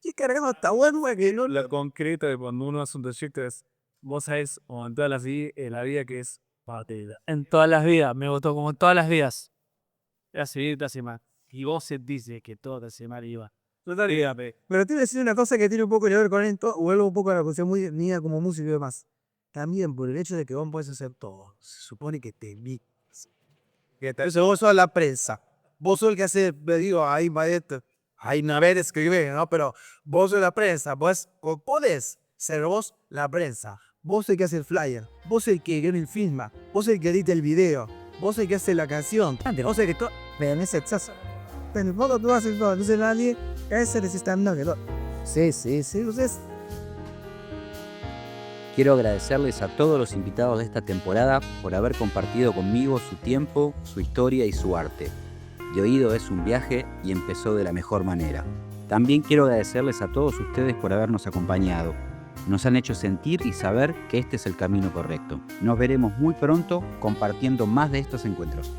qué cargado está bueno, que no. Lo concreto de cuando uno hace un proyecto es, vos sabés, o en todas la vida que es partida. En todas las vidas, me gustó como en todas las vidas. Te hace bien, te hace mal. Y vos se dice que todo te hace mal y va. Dígame. Pero te iba a decir una cosa que tiene un poco que ver con esto, vuelvo un poco a la cuestión muy mía como músico y demás. También por el hecho de que vos podés hacer todo. Se supone que te mix. Entonces vos sos la prensa. Vos sos el que hace, me digo, ahí maestro. Ahí no ver escribir, ¿no? Pero vos sos la prensa. Vos podés ser vos la prensa. Vos sos el que hace el flyer. Vos sos el que gana el film. Vos sos el que edita el video. Vos sos el que hace la canción. Vos sos el que todo. Vean ese exceso. Pero vos tú haces todo. Entonces nadie. Ese es el que todo. Sí, sí, sí. Entonces. Quiero agradecerles a todos los invitados de esta temporada por haber compartido conmigo su tiempo, su historia y su arte. De Oído es un viaje y empezó de la mejor manera. También quiero agradecerles a todos ustedes por habernos acompañado. Nos han hecho sentir y saber que este es el camino correcto. Nos veremos muy pronto compartiendo más de estos encuentros.